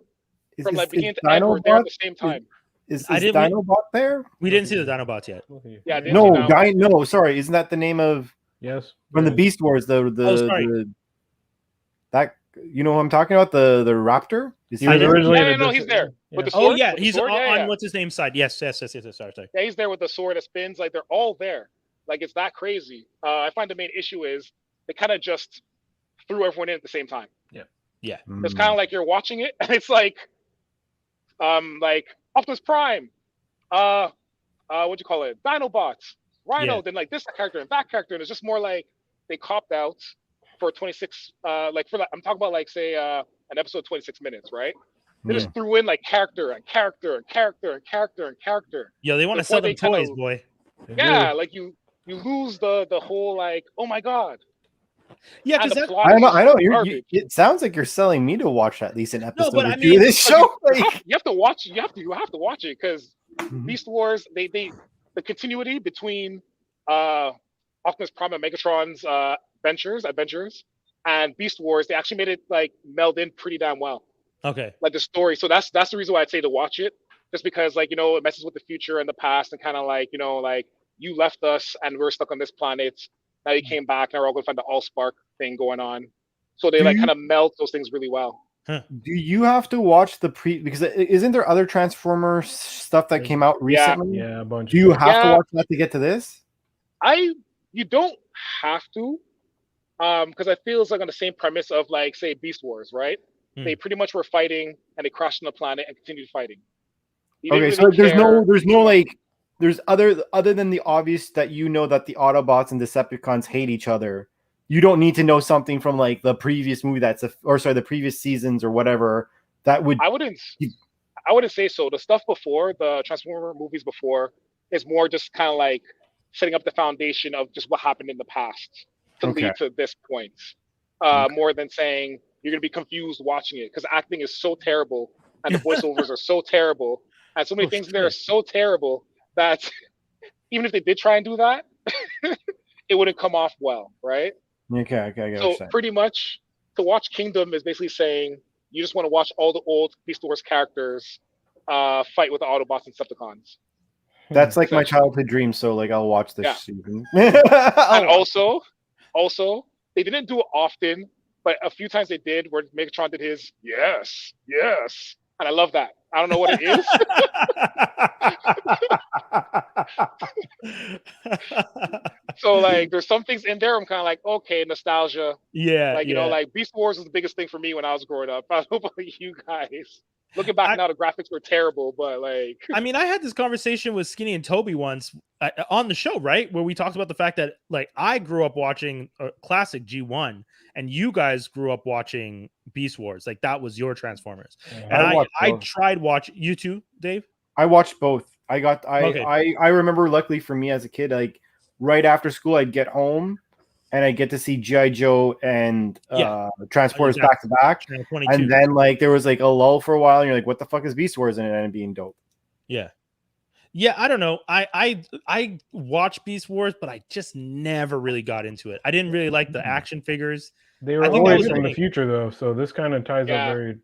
from like beginning to end. Were there at the same time. Is Dinobot there? We didn't see the Dinobots yet. Yeah. No. Sorry, isn't that the name of? Yes. From the Beast Wars, that you know what I'm talking about? The Raptor. He's there with the sword. Oh yeah, he's on what's his name's side. Yes. Sorry. Yeah, he's there with the sword that spins. Like they're all there. Like it's that crazy. I find the main issue is they kind of just threw everyone in at the same time. Yeah. It's kind of like you're watching it, and it's like Optimus Prime, what'd you call it? Dinobots, Rhino, then like this character and that character, and it's just more like they copped out for 26. I'm talking about like say an episode 26 minutes, right? They just threw in like character and character and character and character and character. Yo, they want to sell them toys, boy. Yeah, like you lose the whole like, oh my god. Yeah, because I know. It sounds like you're selling me to watch at least an episode or two of this show. You have to watch. You have to watch it because Beast Wars. The continuity between Optimus Prime and Megatron's adventures, and Beast Wars. They actually made it like meld in pretty damn well. Okay. Like the story. So that's the reason why I'd say to watch it, just because like it messes with the future and the past and kind of like like you left us and we're stuck on this planet. Now you came back, and we're all going to find the Allspark thing going on. So they kind of melt those things really well. Do you have to watch because isn't there other Transformers stuff that came out recently? Yeah, a bunch. Do you have to watch that to get to this? You don't have to, because I feel it's like on the same premise of like say Beast Wars, right? They pretty much were fighting and they crashed on the planet and continued fighting. Okay, so there's no like. There's other than the obvious that that the Autobots and Decepticons hate each other. You don't need to know something from like the previous movie the previous seasons or whatever that would. I wouldn't say so. The stuff before the Transformer movies before is more just kind of like setting up the foundation of just what happened in the past to lead to this point. More than saying you're gonna be confused watching it because acting is so terrible and the voiceovers are so terrible and so many things in there are so terrible. That even if they did try and do that, it wouldn't come off well, right? Okay, I get so pretty much to watch Kingdom is basically saying you just want to watch all the old Beast Wars characters fight with the Autobots and Decepticons. That's like my childhood dream, so like I'll watch this season. And also, they didn't do it often, but a few times they did where Megatron did his yes, and I love that. I don't know what it is. So like there's some things in there I'm kind of like, okay, nostalgia. Yeah. Like like Beast Wars was the biggest thing for me when I was growing up. I don't know about you guys. Looking back now, the graphics were terrible, but like I mean, I had this conversation with Skinny and Toby once on the show, right? Where we talked about the fact that like I grew up watching classic G1 and you guys grew up watching Beast Wars. Like that was your Transformers. And I tried watching you too, Dave. I watched both. I remember, luckily for me as a kid, like right after school, I'd get home and I get to see G.I. Joe and Transformers back to back. And then like there was like a lull for a while, and you're like, what the fuck is Beast Wars? And it ended up being dope. Yeah. Yeah, I don't know. I watched Beast Wars, but I just never really got into it. I didn't really like the action figures. They were always from the future though, so this kind of ties up very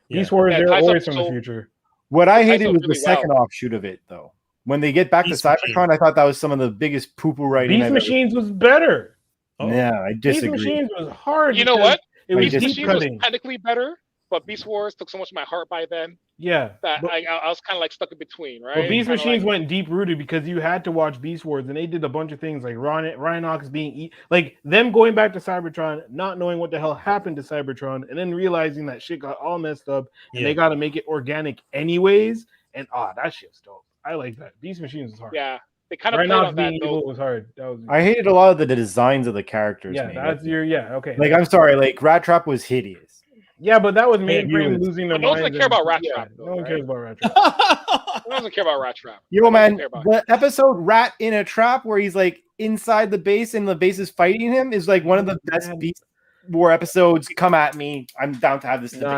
Beast Wars, they're always from the future. What I hated was the second offshoot of it, though. When they get back to Cybertron, I thought that was some of the biggest poo-poo writing. Beast Machines was better. Yeah, I disagree. Beast Machines was hard. You know what? Beast Machines was technically better, but Beast Wars took so much of my heart by then. Yeah, that I was kind of like stuck in between, right? Well, Beast Machines went deep rooted because you had to watch Beast Wars, and they did a bunch of things like Rhinox being like them going back to Cybertron, not knowing what the hell happened to Cybertron, and then realizing that shit got all messed up, and they got to make it organic anyways. And that shit's dope. I like that. Beast Machines was hard. Yeah, they kind of played on that. Evil was hard. I hated a lot of the designs of the characters. Yeah, that's okay. Like I'm sorry, like Rat Trap was hideous. Yeah, but that was mainframe losing their minds. No one cares about Rat Trap. No one cares about Rat Trap. No one doesn't care about Rat Trap. Yo, man, the episode Rat in a Trap where he's like inside the base and the base is fighting him is like one of the best Beast War episodes. Come at me. I'm down to have this. No.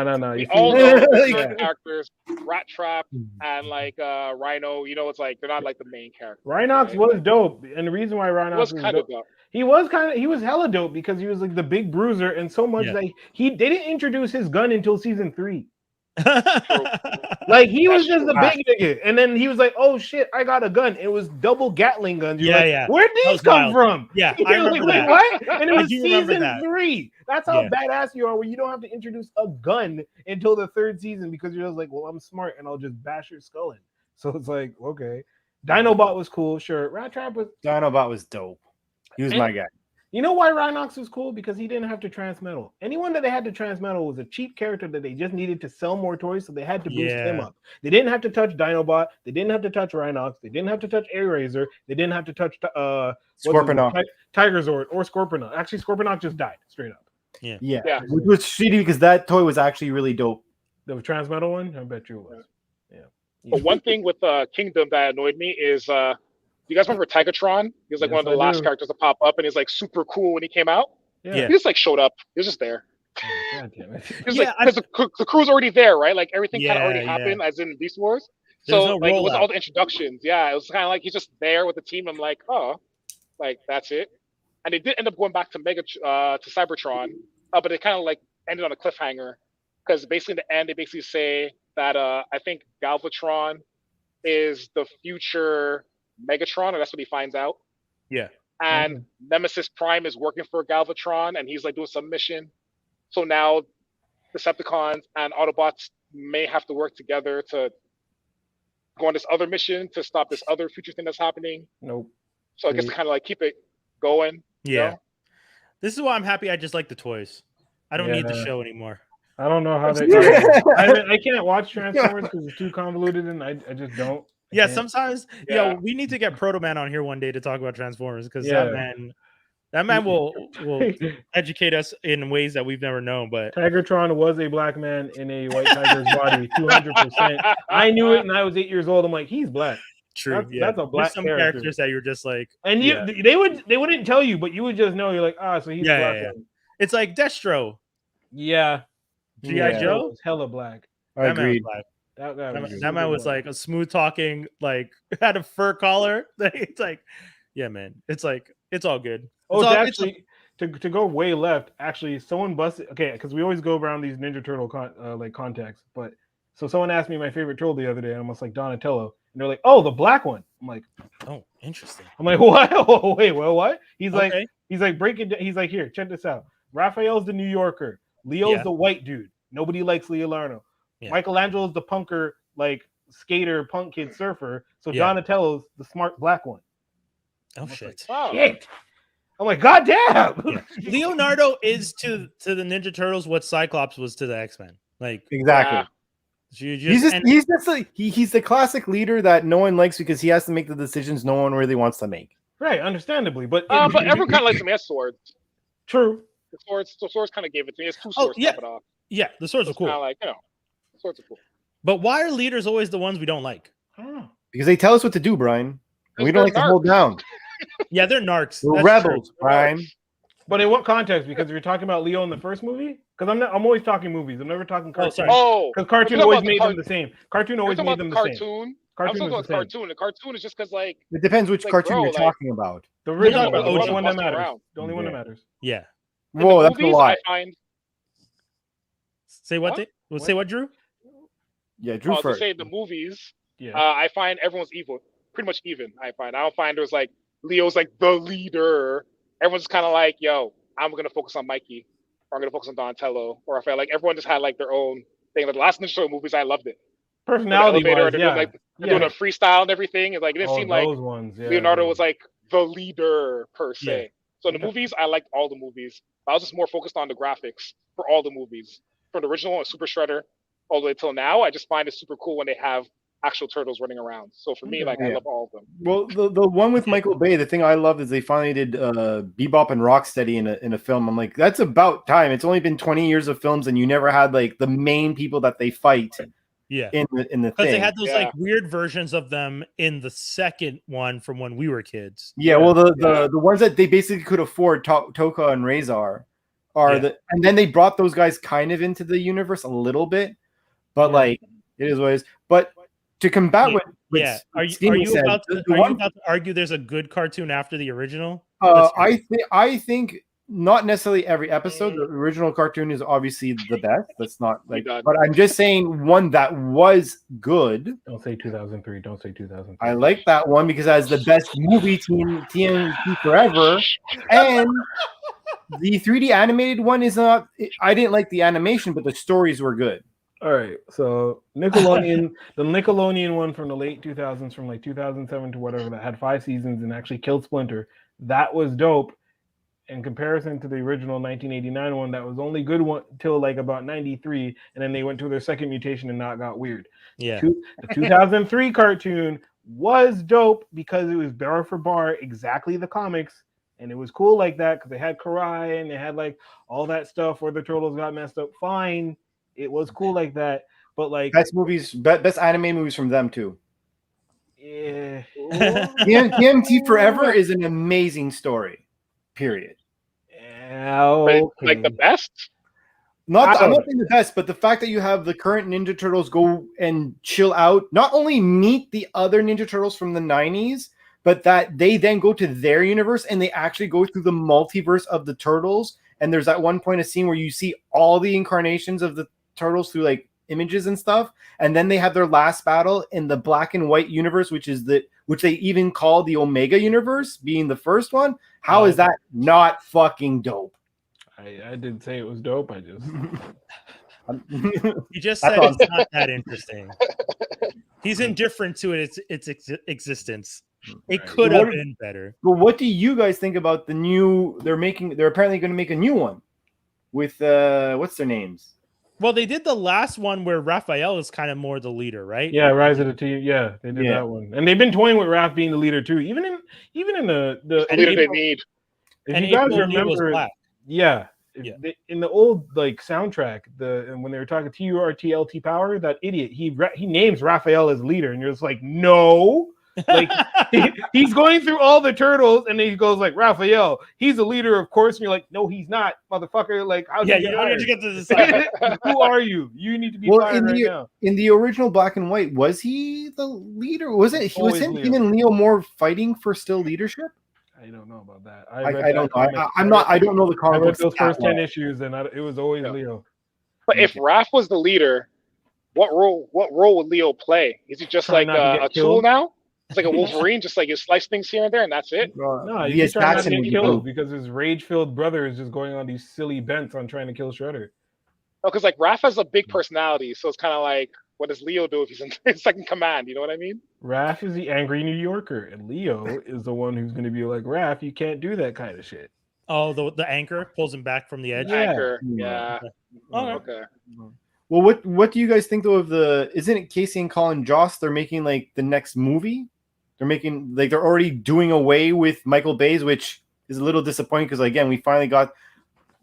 All the characters, Rat Trap and like Rhino, it's like they're not like the main character. Rhinox was dope. And the reason why Rhinox was kind of dope. He was hella dope because he was like the big bruiser and so much that they didn't introduce his gun until season 3. Like he was just a big nigga, and then he was like, "Oh shit, I got a gun." It was double Gatling guns. You're like, where'd these come from? Yeah, I remember like, that. What? And it was season 3. That's how badass you are, where you don't have to introduce a gun until the 3rd season because you're just like, "Well, I'm smart, and I'll just bash your skull in." So it's like, okay, Dinobot was cool, sure. Rat Trap was dope. He was my guy. You know why Rhinox was cool? Because he didn't have to transmetal. Anyone that they had to transmetal was a cheap character that they just needed to sell more toys, so they had to boost him up. They didn't have to touch Dinobot. They didn't have to touch Rhinox. They didn't have to touch Airazor. They didn't have to touch Scorponok. Tigerzord or Scorponok. Actually, Scorponok just died straight up. Which was shitty because that toy was actually really dope. The Transmetal one? I bet you it was. Yeah. But one thing with Kingdom that annoyed me is, you guys remember Tigatron? He was like one of the last characters to pop up, and he's like super cool when he came out. Yeah. He just like showed up. He was just there. Oh, God damn it. It was like because the crew's already there, right? Like everything kind of already happened, as in Beast Wars. So like it was all the introductions. Yeah, it was kind of like he's just there with the team. I'm like, oh, like that's it. And they did end up going back to Cybertron, but it kind of like ended on a cliffhanger because basically in the end they basically say that I think Galvatron is the future Megatron, or that's what he finds out. Yeah. And Nemesis Prime is working for Galvatron, and he's like doing some mission. So now Decepticons and Autobots may have to work together to go on this other mission to stop this other future thing that's happening. Nope. So I guess to kind of like keep it going. Yeah. You know? This is why I'm happy I just like the toys. I don't need the show anymore. I don't know how they. I can't watch Transformers because it's too convoluted, and I just don't. Yeah, sometimes we need to get Proto Man on here one day to talk about Transformers because that man will educate us in ways that we've never known. But Tigertron was a black man in a white tiger's body, 200%. I knew it, and I was 8 years old. I'm like, he's black. True. That's a black some character. characters that you're just like, and they wouldn't tell you, but you would just know. You're like, so he's black. Yeah. It's like Destro. Yeah. G.I. Joe was hella black. I agreed. That man was like a smooth talking, like had a fur collar. It's like, yeah, man. It's like it's all good. Actually, to go way left. Actually, someone busted. Okay, because we always go around these Ninja Turtle contexts. But so someone asked me my favorite turtle the other day, and I was like Donatello, and they're like, "Oh, the black one." I'm like, "Oh, interesting." I'm like, "What? Oh, wait, well, what?" He's like, break it down. He's like, "Here, check this out. Raphael's the New Yorker. Leo's the white dude. Nobody likes Leonardo. Yeah. Michelangelo's the punker, like skater, punk kid, surfer. So Donatello's the smart black one." Oh shit! Shit. I'm like, God damn! Yeah. Leonardo is to the Ninja Turtles what Cyclops was to the X-Men. Like exactly. He's the classic leader that no one likes because he has to make the decisions no one really wants to make. Right, understandably, but everyone kind of likes him as swords. True. The swords kind of gave it to me. It's two swords. Yeah, the swords are cool. Kind of like swords are cool. But why are leaders always the ones we don't like? I don't know. Because they tell us what to do, Brian. And we don't like to hold down. Yeah, they're narcs. They're rebels, Brian. But in what context? Because if you're talking about Leo in the first movie, because I'm always talking movies. I'm never talking cartoons. Because cartoon always made them the same. Cartoon always made them the same. Cartoon was the same. The cartoon is just because like it depends which cartoon you're talking about. The original, the only one that matters. The only one that matters. Yeah. Whoa, that's a lot. Say what? Say what, Drew? Yeah, Drew first. To say the movies. Yeah. I find everyone's evil, pretty much even. I don't find there's like Leo's like the leader. Everyone's kind of like, yo, I'm gonna focus on Mikey, or I'm gonna focus on Donatello, or I felt like everyone just had like their own thing. Like the last Ninja Turtle movies, I loved it. Personality wise, they're doing a freestyle and everything. It's like it didn't seem like Leonardo was like the leader per se. Yeah. So in the movies, I liked all the movies. I was just more focused on the graphics for all the movies, from the original Super Shredder all the way till now. I just find it super cool when they have actual turtles running around. So for me, I love all of them. Well, the one with Michael Bay, the thing I love is they finally did Bebop and Rocksteady in a film. I'm like, that's about time. It's only been 20 years of films, and you never had like the main people that they fight. Yeah, in the thing. Because they had those like weird versions of them in the second one from when we were kids. Yeah, well, the ones that they basically could afford, Toka and Razor, are and then they brought those guys kind of into the universe a little bit, but like it is what it is. But to combat what are you about to argue there's a good cartoon after the original? I think not necessarily every episode. The original cartoon is obviously the best. That's not like, but I'm just saying one that was good. Don't say 2003. Don't say 2003. I like that one because it has the best movie TMNT forever, and the 3D animated one is not. I didn't like the animation, but the stories were good. All right, so Nickelodeon, the Nickelodeon one from the late 2000s, from like 2007 to whatever, that had 5 seasons and actually killed Splinter. That was dope. In comparison to the original 1989 one, that was only good one till like about 93, and then they went to their second mutation and now it got weird. Yeah, the 2003 cartoon was dope because it was bar for bar exactly the comics, and it was cool like that because they had Karai and they had like all that stuff where the turtles got messed up. Fine, it was cool like that. but like best movies, best anime movies from them too. yeah. TMNT Forever is an amazing story. Period. Okay. Like the best. I'm not saying the best, but the fact that you have the current Ninja Turtles go and chill out, not only meet the other Ninja Turtles from the 90s, but that they then go to their universe and they actually go through the multiverse of the Turtles. And there's at one point a scene where you see all the incarnations of the Turtles through like images and stuff. And then they have their last battle in the black and white universe, which they even call the Omega universe, being the first one. How is that not fucking dope? I didn't say it was dope. I just he just said it's not that interesting. He's indifferent to its existence. It could have been better. But what do you guys think about the new? They're apparently going to make a new one with what's their names? Well, they did the last one where Raphael is kind of more the leader, right? Yeah, Rise of the Team. Yeah, they did that one, and they've been toying with Raph being the leader too. Even in the leader they need. If you guys remember, in the old like soundtrack, when they were talking TURTLT Power, that idiot he names Raphael as leader, and you're just like, no. Like he's going through all the turtles, and then he goes like, Raphael, he's a leader, of course. And you're like, no, he's not, motherfucker. Like, how you don't get to decide. Who are you? You need to be fired right now. In the original Black and White, was he the leader? Was him and Leo more fighting for still leadership? I don't know about that. I don't know. I don't know the comic books. Those first 10 issues, and it was always Leo. But if Raph was the leader, what role would Leo play? Is he just like a tool now? It's like a Wolverine, just like you slice things here and there, and that's it. No, he's trying not to get killed because his rage-filled brother is just going on these silly bents on trying to kill Shredder. Oh, because like Raph has a big personality, so it's kind of like, what does Leo do if he's in second command? You know what I mean? Raph is the angry New Yorker, and Leo is the one who's going to be like, Raph, you can't do that kind of shit. Oh, the anchor pulls him back from the edge. Anchor, yeah. Okay. Well, what do you guys think though of isn't it Casey and Colin Jost? They're making like the next movie. They're already doing away with Michael Bay's, which is a little disappointing because again, we finally got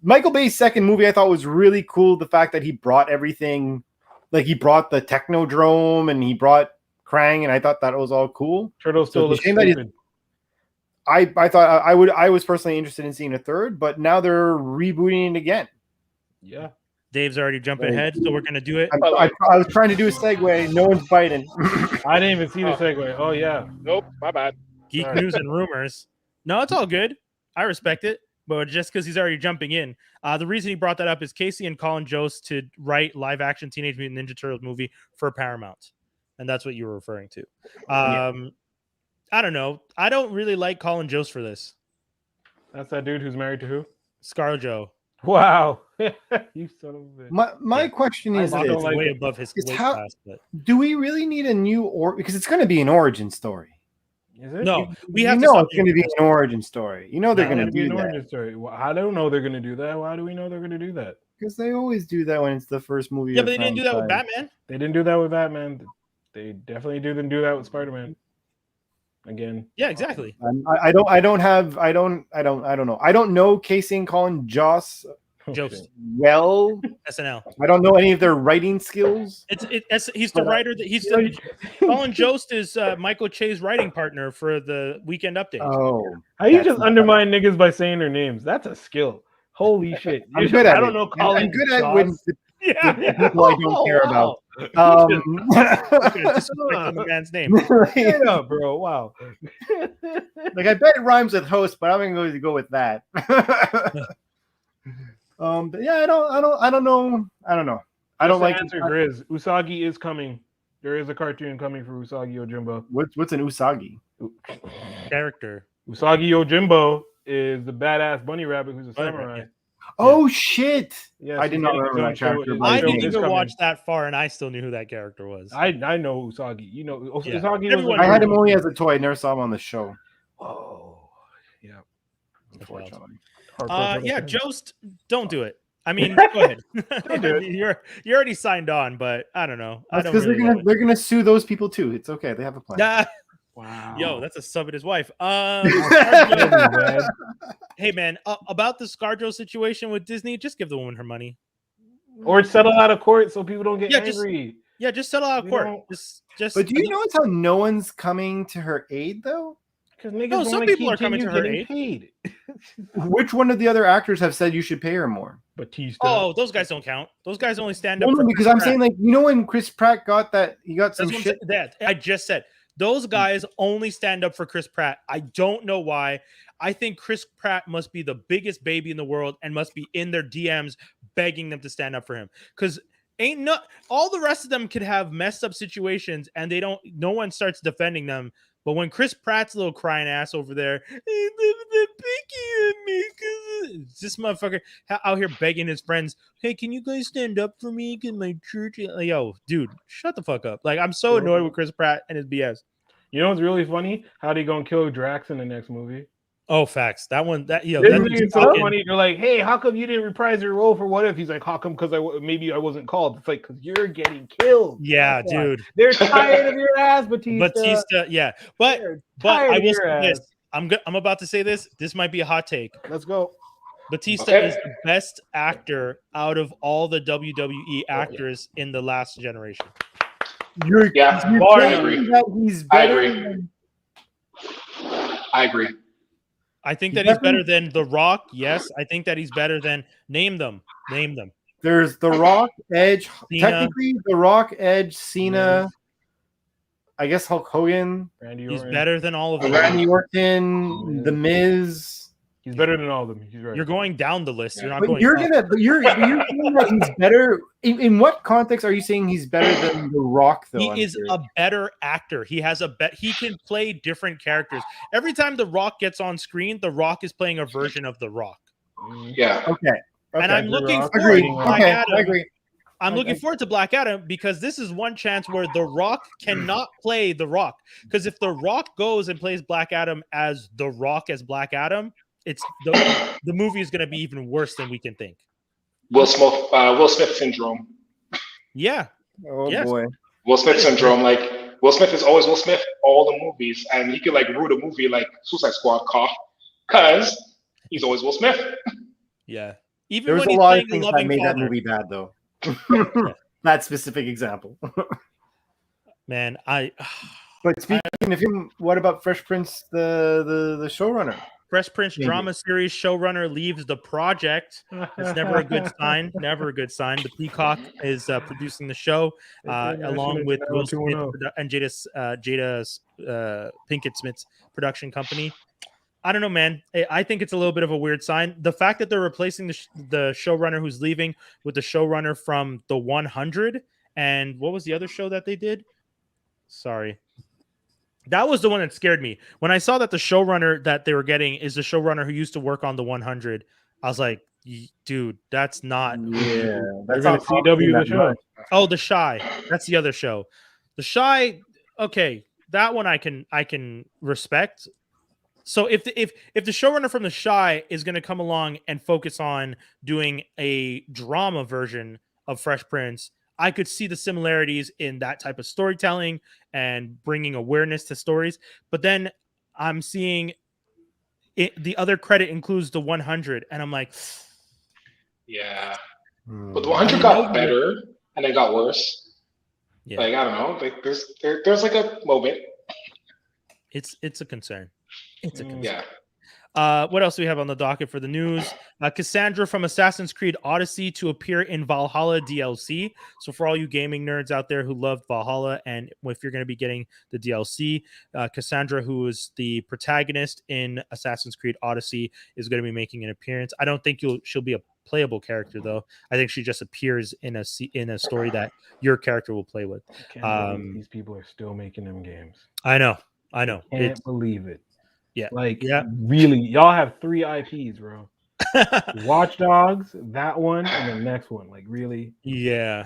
Michael Bay's second movie. I thought was really cool. The fact that he brought everything, like he brought the Technodrome and he brought Krang, and I thought that was all cool. Turtle still looks stupid. I thought I was personally interested in seeing a third, but now they're rebooting it again. Yeah. Dave's already jumping ahead, so we're gonna do it. I was trying to do a segue. No one's biting. I didn't even see the segue. Oh yeah. Nope. My bad. Geek news and rumors. No, it's all good. I respect it, but just because he's already jumping in, the reason he brought that up is Casey and Colin Jost to write live-action Teenage Mutant Ninja Turtles movie for Paramount, and that's what you were referring to. I don't know. I don't really like Colin Jost for this. That's that dude who's married to who? ScarJo. Wow. You son of a bitch. My question is this, way above his weight class, but do we really need a new because it's going to be an origin story? Is it? No, we have to it's going to be an origin story. You know they're going to do an that. Origin story. Well, I don't know they're going to do that. Why do we know they're going to do that? Because they always do that when it's the first movie. Yeah, but they didn't do that with Batman. They didn't do that with Batman. They definitely didn't do that with Spider-Man. Again. Yeah, exactly. I don't know. I don't know Casey and Colin Jost well. SNL. I don't know any of their writing skills. He's the writer Colin Jost is Michael Che's writing partner for the Weekend Update. Oh, how you just undermine niggas by saying their names? That's a skill. Holy shit! I'm good at I don't know Colin. I'm good at when the people I don't care about. The man's name. Yeah, bro. Wow. Like I bet it rhymes with host, but I'm going to go with that. But yeah, I don't know. I don't like answer Grizz. Usagi is coming. There is a cartoon coming for Usagi Yojimbo. What's an Usagi? Character. Usagi Yojimbo is the badass bunny rabbit who's a samurai. Yeah. Oh shit! Yeah, I did not remember that character. I didn't even watch that far, and I still knew who that character was. I know Usagi. You know Usagi. Everyone I had him only as a toy. I never saw him on the show. Oh, yeah. Unfortunately. Yeah, Jost, don't do it. I mean, go ahead. Don't do it. You're already signed on, but I don't know. That's because they're gonna sue those people too. It's okay. They have a plan. Wow. Yo, that's a sub at his wife. Hey man, about the ScarJo situation with Disney, just give the woman her money. Or settle out of court so people don't get angry. Yeah, just settle out of court. Just. But do you notice how no one's coming to her aid though? Because niggas some people are coming to her aid. Paid. Which one of the other actors have said you should pay her more? Batista. Oh, those guys don't count. Those guys only stand up. No, because I'm saying, like, you know, when Chris Pratt got that, he got some shit. That I just said. Those guys only stand up for Chris Pratt. I don't know why. I think Chris Pratt must be the biggest baby in the world and must be in their DMs begging them to stand up for him. Because all the rest of them could have messed up situations and no one starts defending them. But when Chris Pratt's little crying ass over there, this motherfucker out here begging his friends, hey, can you guys stand up for me? Can my church? Yo, dude, shut the fuck up. Like, I'm so annoyed with Chris Pratt and his BS. You know what's really funny? How they gonna kill Drax in the next movie? Oh, facts. That one, that it's so funny. They're like, hey, how come you didn't reprise your role for What If? He's like, how come? Because maybe I wasn't called. It's like, because you're getting killed. Yeah, dude. They're tired of your ass, Batista. Yeah. But I will say this. I'm about to say this. This might be a hot take. Let's go. Batista is the best actor out of all the WWE actors in the last generation. I agree. I think that he's better than The Rock. Yes, I think that he's better than name them. There's The Rock, Edge. Cena. Technically, The Rock, Edge, Cena. I guess Hulk Hogan. He's better than all of them. Randy Orton, The Miz. He's better than all of them. He's right. You're going down the list. You're not but going. You're saying that he's better. In what context are you saying he's better than The Rock? Though he is a better actor. He has He can play different characters. Every time The Rock gets on screen, The Rock is playing a version of The Rock. Yeah. Okay. And I'm looking forward to Black Adam. I agree. I'm looking forward to Black Adam because this is one chance where The Rock cannot play The Rock. Because if The Rock goes and plays Black Adam as The Rock as Black Adam, it's the movie is going to be even worse than we can think. Will Smith syndrome. Yeah. Oh boy. Will Smith syndrome. Like, Will Smith is always Will Smith all the movies, and he could like root a movie like Suicide Squad because he's always Will Smith. Yeah. Even There's when a he's lot of playing things that made that movie bad, though. That specific example. Man, But speaking of him, what about Fresh Prince, the showrunner? Fresh Prince drama series showrunner leaves the project. It's never a good sign. Never a good sign. The Peacock is producing the show along with Will Smith and Jada Pinkett Smith's production company. I don't know, man. I think it's a little bit of a weird sign. The fact that they're replacing the showrunner who's leaving with the showrunner from The 100 and what was the other show that they did? Sorry. That was the one that scared me. When I saw that the showrunner that they were getting is the showrunner who used to work on The 100, I was like, dude, that's not. Yeah, that's not CW the show. Oh, The Shy. That's the other show. The Shy. Okay, that one I can respect. So if the showrunner from The Shy is going to come along and focus on doing a drama version of Fresh Prince, I could see the similarities in that type of storytelling and bringing awareness to stories. But then I'm seeing the other credit includes The 100, and I'm like, yeah. But The 100 got better and it got worse. Yeah. Like, I don't know. Like, there's like a moment. It's a concern. It's a concern. Yeah. What else do we have on the docket for the news? Cassandra from Assassin's Creed Odyssey to appear in Valhalla DLC. So for all you gaming nerds out there who loved Valhalla, and if you're going to be getting the DLC, Cassandra, who is the protagonist in Assassin's Creed Odyssey, is going to be making an appearance. I don't think she'll be a playable character, though. I think she just appears in a story that your character will play with. These people are still making them games. I know. Can't believe it. Yeah. Really, y'all have 3 IPs, bro. Watch Dogs, that one, and the next one. Like, really? Yeah.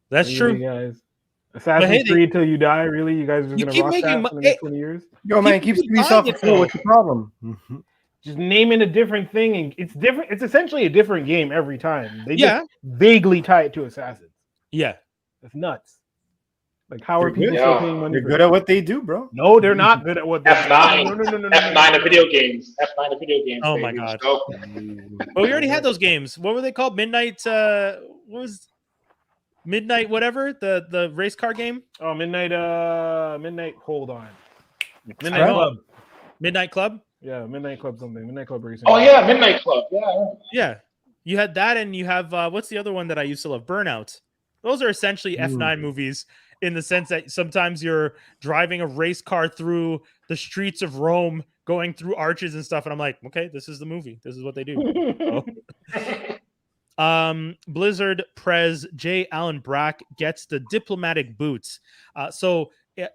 That's true. Guys. Assassin's Creed Till You Die, really? You guys are going to rock that for the next 20 years? Yo, man, keep yourself afloat. What's the problem? Just naming a different thing, and it's different. It's essentially a different game every time. They just vaguely tie it to Assassins. Yeah. That's nuts. Like, how are people still paying money? They're good at what they do, bro. No, they're not good at what they do. F9. No. F9 of video games. F9 of video games. Oh, my God. Well, we already had those games. What were they called? Midnight. What was Midnight whatever, the race car game. Oh, midnight. Hold on. Midnight I know. Club. Midnight Club. Yeah, Midnight Club something. Midnight Club Racing. Oh yeah, Midnight Club. Yeah. Yeah, you had that, and you have what's the other one that I used to love? Burnout. Those are essentially F9 movies in the sense that sometimes you're driving a race car through the streets of Rome, going through arches and stuff, and I'm like, okay, this is the movie. This is what they do. Blizzard Prez J. Allen Brack gets the diplomatic boots.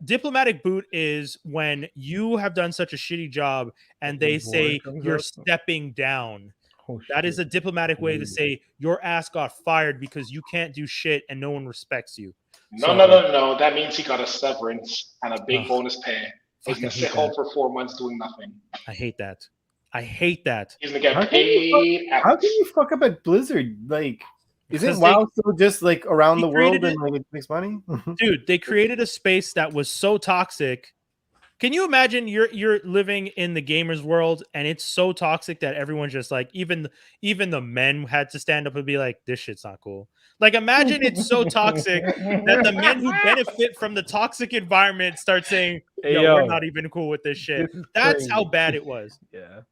Diplomatic boot is when you have done such a shitty job and they say you're stepping down. That is a diplomatic way to say your ass got fired because you can't do shit and no one respects you. No. That means he got a severance and a big bonus pay. He's gonna sit home for 4 months doing nothing. I hate that. He's gonna get paid. How can you fuck up at Blizzard? Like, isn't WoW still just like around the world and like it makes money? Dude, they created a space that was so toxic. Can you imagine you're living in the gamers world and it's so toxic that everyone's just like, even the men had to stand up and be like, this shit's not cool. Like, imagine it's so toxic that the men who benefit from the toxic environment start saying, yo, we're not even cool with this shit. That's how bad it was. Yeah.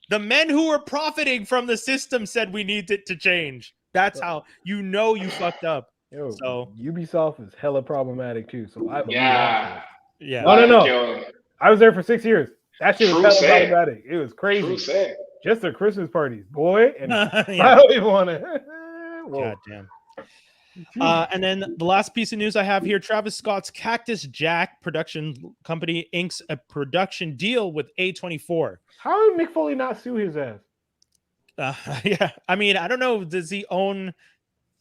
The men who were profiting from the system said we need it to change. That's how you fucked up. Yo, so Ubisoft is hella problematic too. So I believe yeah. No. I was there for 6 years. That shit was hella problematic. It was crazy. Just the Christmas parties, boy. And I don't even want to. God damn. And then the last piece of news I have here: Travis Scott's Cactus Jack production company inks a production deal with A24. How did Mick Foley not sue his ass? Yeah, I mean, I don't know. Does he own?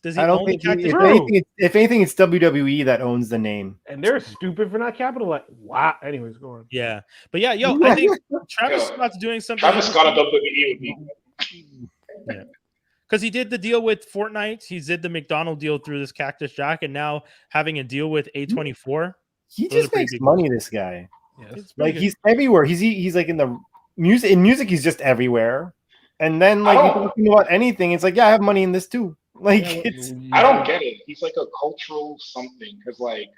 I don't think. If anything, it's WWE that owns the name, and they're stupid for not capitalizing. Wow. Anyways, go on. Yeah, but yeah, I think Travis Scott's doing something. Travis Scott at WWE would be. Yeah. Because he did the deal with Fortnite, he did the McDonald deal through this Cactus Jack, and now having a deal with A24. He just makes money. This guy, like he's everywhere. He's like in the music. In music, he's just everywhere. And then like talking about anything, it's like, yeah, I have money in this too. Like I don't get it. He's like a cultural something because like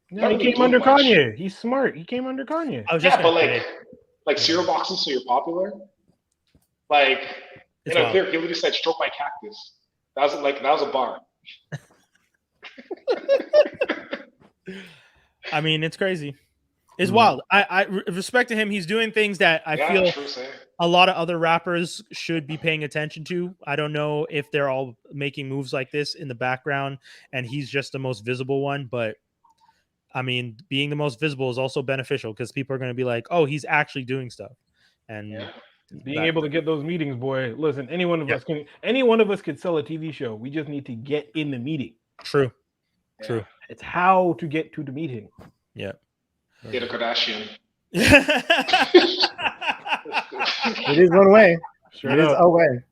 he came under Kanye. He's smart. He came under Kanye. But like cereal boxes, so you're popular. Like. He literally said, "Stroke my cactus." That was a bar. I mean, it's crazy. It's wild. I respect to him. He's doing things that I feel a lot of other rappers should be paying attention to. I don't know if they're all making moves like this in the background, and he's just the most visible one. But I mean, being the most visible is also beneficial because people are going to be like, "Oh, he's actually doing stuff," and. Being able to get those meetings, boy. Listen, any one of us could sell a TV show. We just need to get in the meeting. True. It's how to get to the meeting. Yeah. Get a Kardashian. It is one way. Sure it is a way.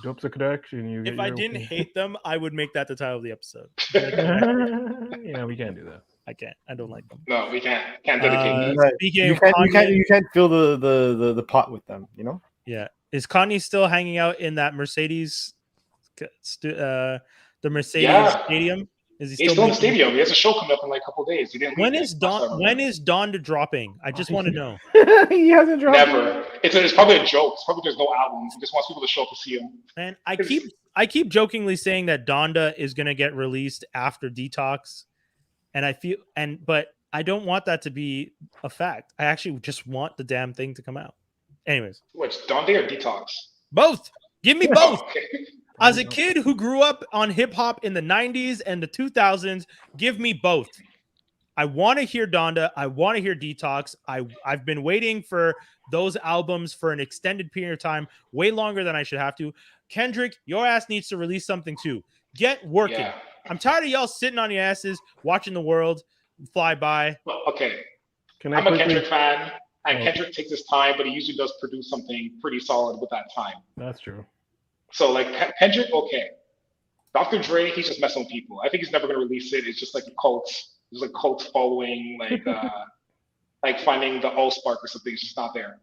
Dopes a connection. If I didn't hate them, I would make that the title of the episode. Yeah, we can't do that. I can't. I don't like them. No, we can't. Can't dedicate. You can't fill the pot with them. You know. Yeah. Is Kanye still hanging out in that Mercedes? The Mercedes Stadium. Is He's still in the stadium. He has a show coming up in like a couple of days. He didn't. When is Donda dropping? I just want to know. He hasn't dropped. Never. It's probably a joke. It's probably there's no album. He just wants people to show up to see him. And I keep jokingly saying that Donda is going to get released after Detox. And but I don't want that to be a fact. I actually just want the damn thing to come out. Anyways. Which, Donda or Detox? Both. Give me both. Okay. As a kid who grew up on hip hop in the 90s and the 2000s, give me both. I want to hear Donda. I want to hear Detox. I've been waiting for those albums for an extended period of time, way longer than I should have to. Kendrick, your ass needs to release something too. Get working. Yeah. I'm tired of y'all sitting on your asses, watching the world fly by. Well, okay. I'm a Kendrick fan, and Kendrick takes his time, but he usually does produce something pretty solid with that time. That's true. So, like, Kendrick, okay. Dr. Dre, he's just messing with people. I think he's never going to release it. It's just like a cult. There's a cult following, like, like finding the Allspark or something. It's just not there.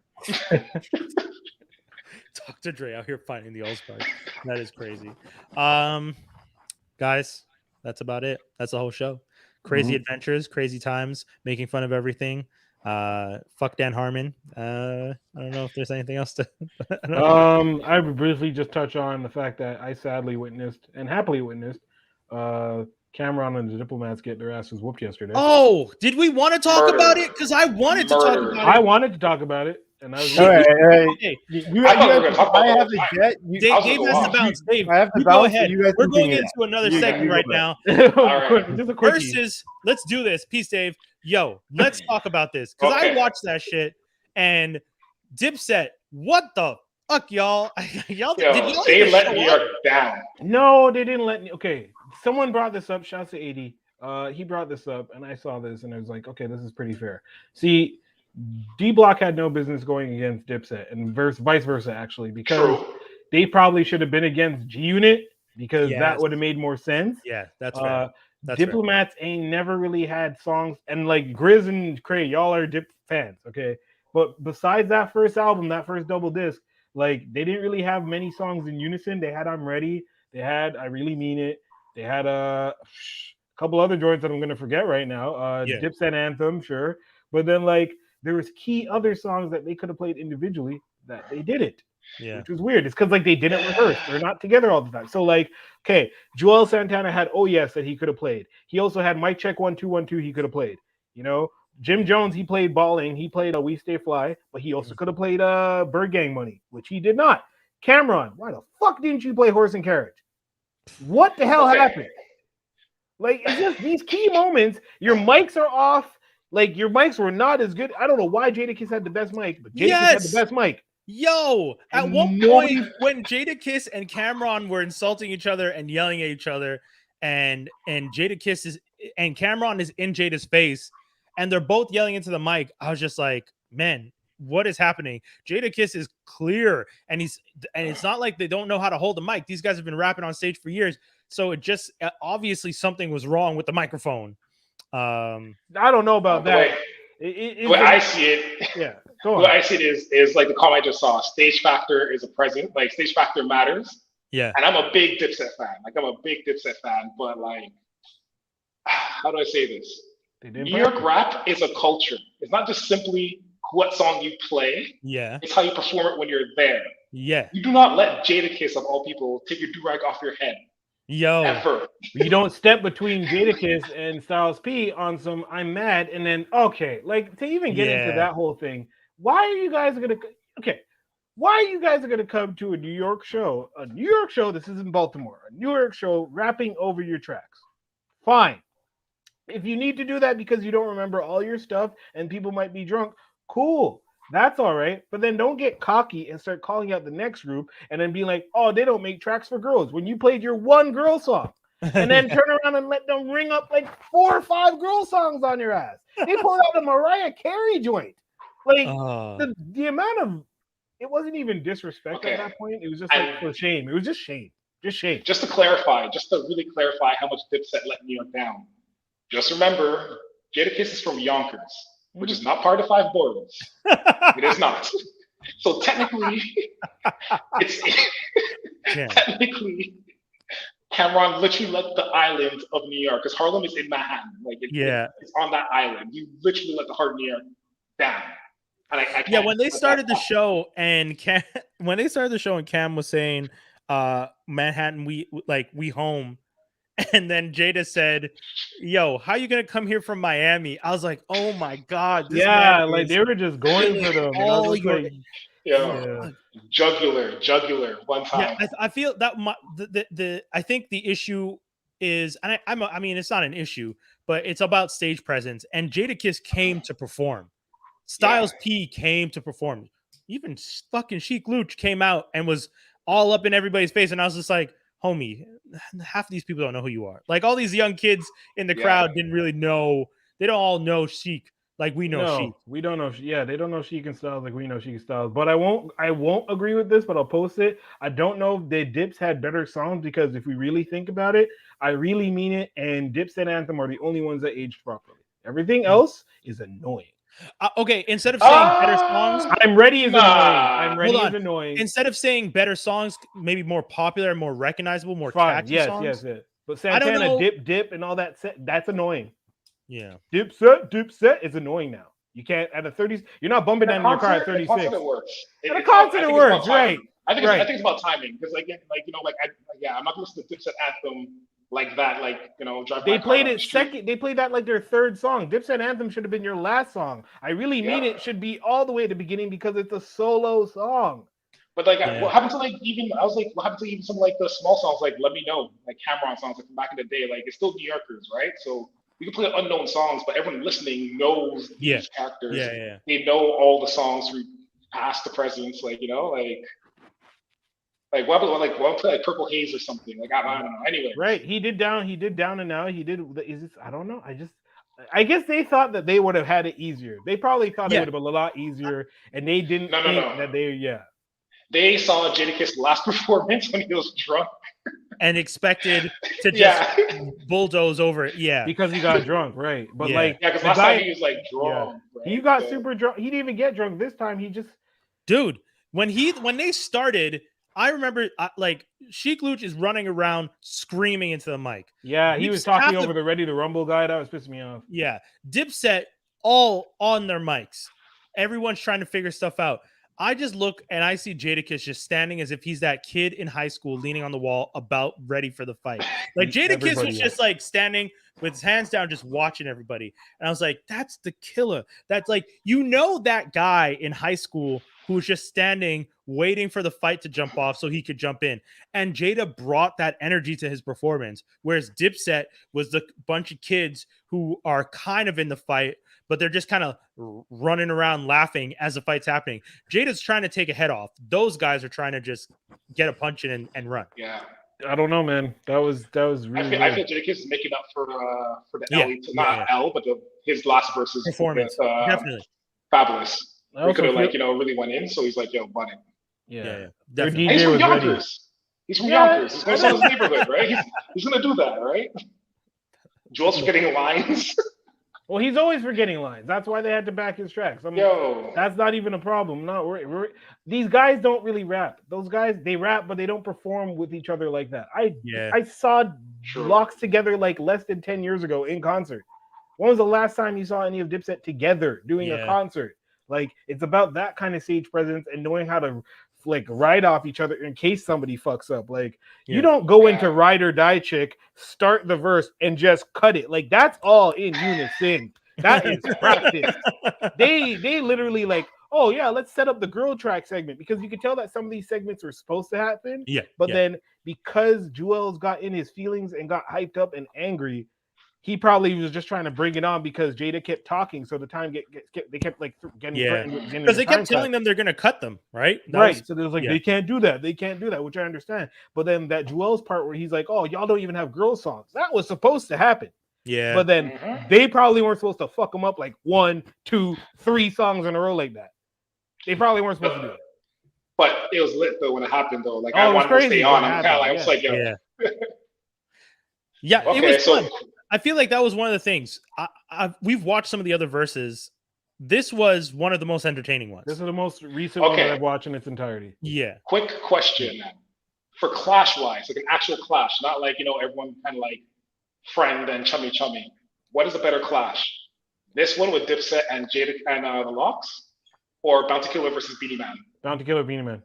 Dr. Dre out here finding the Allspark. That is crazy. Guys, That's about it. That's the whole show. Crazy adventures, crazy times, making fun of everything. Fuck Dan Harmon. I don't know if there's anything else to. I would briefly just touch on the fact that I sadly witnessed and happily witnessed Cameron and the Diplomats get their asses whooped yesterday. Oh, did we want to talk about it? Because I wanted to talk about it. I wanted to talk about it, and I was okay. I have to get. Dave has to bounce. Dave, I have to you bounce. go ahead. We're going into another segment right now. Just a quickie. Versus, let's do this. Peace, Dave. Yo, let's talk about this because I watched that shit and Dipset. What the fuck, y'all? They let New York down. No, they didn't let me. Okay, someone brought this up. Shouts to 80. He brought this up, and I saw this, and I was like, okay, this is pretty fair. See, D Block had no business going against Dipset, and vice versa, actually, because they probably should have been against G Unit because that would have made more sense. Yeah, that's right. Diplomats ain't never really had songs, and like Grizz and Cray, y'all are Dip fans, okay? But besides that first album, that first double disc, like they didn't really have many songs in unison. They had I'm Ready, they had I Really Mean It, they had a couple other joints that I'm gonna forget right now. Dipset Anthem, sure, but then like there was key other songs that they could have played individually that they didn't. Yeah, which was weird. It's because like they didn't rehearse. They're not together all the time. So like, okay, Joel Santana had Oh Yes that he could have played. He also had Mic Check 1 2 1 2 he could have played. You know, Jim Jones he played Balling. He played We Stay Fly, but he also could have played Bird Gang Money, which he did not. Cameron, why the fuck didn't you play Horse and Carriage? What the hell happened? Like it's just these key moments. Your mics are off. Like your mics were not as good. I don't know why Jadakiss had the best mic, but Jadakiss had the best mic. Yo, at one point when Jadakiss and Cameron were insulting each other and yelling at each other, and Jadakiss is and Cameron is in Jada's face, and they're both yelling into the mic, I was just like, man, what is happening? Jadakiss is clear, and it's not like they don't know how to hold the mic. These guys have been rapping on stage for years, so it just obviously something was wrong with the microphone. I don't know about that. The way I see it, go on. What I see it is like the comment I just saw. Stage factor is a present. Like stage factor matters. Yeah. And I'm a big Dipset fan. But like, how do I say this? New York rap is a culture. It's not just simply what song you play. Yeah. It's how you perform it when you're there. Yeah. You do not let Jadakiss of all people take your do-rag off your head. Yo, ever. You don't step between Jadakiss and Styles P on some I'm mad and then like to even get into that whole thing. Why are you guys gonna come to a New York show? A New York show, this is in Baltimore, a New York show rapping over your tracks. Fine. If you need to do that because you don't remember all your stuff and people might be drunk, cool. That's all right. But then don't get cocky and start calling out the next group and then be like, oh, they don't make tracks for girls when you played your one girl song. And then turn around and let them ring up like 4 or 5 girl songs on your ass. They pulled out a Mariah Carey joint. Like the amount of it wasn't even disrespect at that point. It was just like for shame. It was just shame. Just shame. Just to really clarify how much Dipset let New York down. Just remember, Jadakiss is from Yonkers, which is not part of 5 boroughs. It is not. So technically, technically, Cameron literally let the island of New York, because Harlem is in Manhattan. Like it's on that island. You literally let the heart of New York down. And when they started the show and Cam was saying, Manhattan, we home. And then Jada said, yo, how you going to come here from Miami? I was like, oh my God. Like they were just going for them. Jugular one time. Yeah, I feel that I think the issue is, and I mean, it's not an issue, but it's about stage presence. And Jadakiss came to perform. Styles P came to perform. Even fucking Sheik Luch came out and was all up in everybody's face. And I was just like, homie, half of these people don't know who you are. Like all these young kids in the crowd didn't really know. They don't all know Sheik like we know Sheik. We don't know. Yeah, they don't know Sheik and Styles like we know Sheik and Styles. But I won't agree with this, but I'll post it. I don't know if the Dips had better songs because if we really think about it, I Really Mean It and Dipset Anthem are the only ones that aged properly. Everything else is annoying. Okay, instead of saying better songs, I'm Ready is annoying. I'm Ready is annoying. Instead of saying better songs, maybe more popular, more recognizable, more catchy songs. Yes. But Santana, dip, and all that. That's annoying. Yeah. Dipset is annoying now. You can't at a 30s. You're not bumping down in your car at 36. At a concert, it works. At a concert, it works, right? I think it's about timing because, I'm not gonna listen to Dipset anthem like that. They played it second. They played that like their third song. Dipset anthem should have been your last song. I really mean it should be all the way at the beginning because it's a solo song. But what happened to what happened to even some the small songs like Let Me Know, like Cameron songs from back in the day? It's still New Yorkers, right? So you can play unknown songs, but everyone listening knows these characters. Yeah. They know all the songs from past to present. What play Purple Haze or something? I don't know. Anyway, right? He did down and out. He did. I don't know. I guess they thought that they would have had it easier. They probably thought it would have been a lot easier, and they didn't think that they. They saw Jadakiss' last performance when he was drunk. And expected to just bulldoze over it. Yeah. Because he got drunk, right? But because last time he was drunk. Yeah. Right? He got super drunk. He didn't even get drunk this time. He just dude, when they started, I remember Sheik Luch is running around screaming into the mic. Yeah, he was talking over the Ready to Rumble guy. That was pissing me off. Yeah. Dipset all on their mics. Everyone's trying to figure stuff out. I just look and I see Jadakiss just standing as if he's that kid in high school leaning on the wall about ready for the fight. Jadakiss was just standing with his hands down, just watching everybody. And I was like, that's the killer. That's that guy in high school who was just standing, waiting for the fight to jump off so he could jump in. And Jada brought that energy to his performance, whereas Dipset was the bunch of kids who are kind of in the fight, but they're just kind of running around laughing as the fight's happening. Jada's trying to take a head off. Those guys are trying to just get a punch in and run. Yeah. I don't know, man. That was really. I feel Jadakiss is making up for the L, but his last versus performance. Definitely. Fabulous. He could have really went in, so he's like, yo, bunny. Yeah. Definitely. He's from Yonkers. He's from Yonkers. He's going to sell his neighborhood, right? He's going to do that, right? Joel's forgetting lines. Well, he's always forgetting lines. That's why they had to back his tracks. That's not even a problem. No, these guys don't really rap. Those guys, they rap, but they don't perform with each other like that. I saw Locks together less than 10 years ago in concert. When was the last time you saw any of Dipset together doing a concert? It's about that kind of stage presence and knowing how to ride off each other in case somebody fucks up. You don't go into Ride or Die Chick, start the verse, and just cut it. That's all in unison. That is practice. They literally let's set up the girl track segment, because you can tell that some of these segments were supposed to happen. But then because Jewels got in his feelings and got hyped up and angry, he probably was just trying to bring it on because Jada kept talking. So the time they kept getting threatened. Because they kept telling them they're going to cut them, right? So there was they can't do that. They can't do that, which I understand. But then that Jewel's part where he's like, oh, y'all don't even have girl songs. That was supposed to happen. Yeah. But then they probably weren't supposed to fuck them up 1, 2, 3 songs in a row like that. They probably weren't supposed to do it. But it was lit though when it happened though. I wanted to stay on. I'm kind of yo. Yeah, it was fun. I feel like that was one of the things. We've watched some of the other verses. This was one of the most entertaining ones. This is the most recent one that I've watched in its entirety. Yeah. Quick question, for clash-wise, an actual clash, not everyone kind of friend and chummy. What is a better clash? This one with Dipset and Jada and the Locks, or Bounty Killer versus Beanie Man? Bounty Killer, Beanie Man.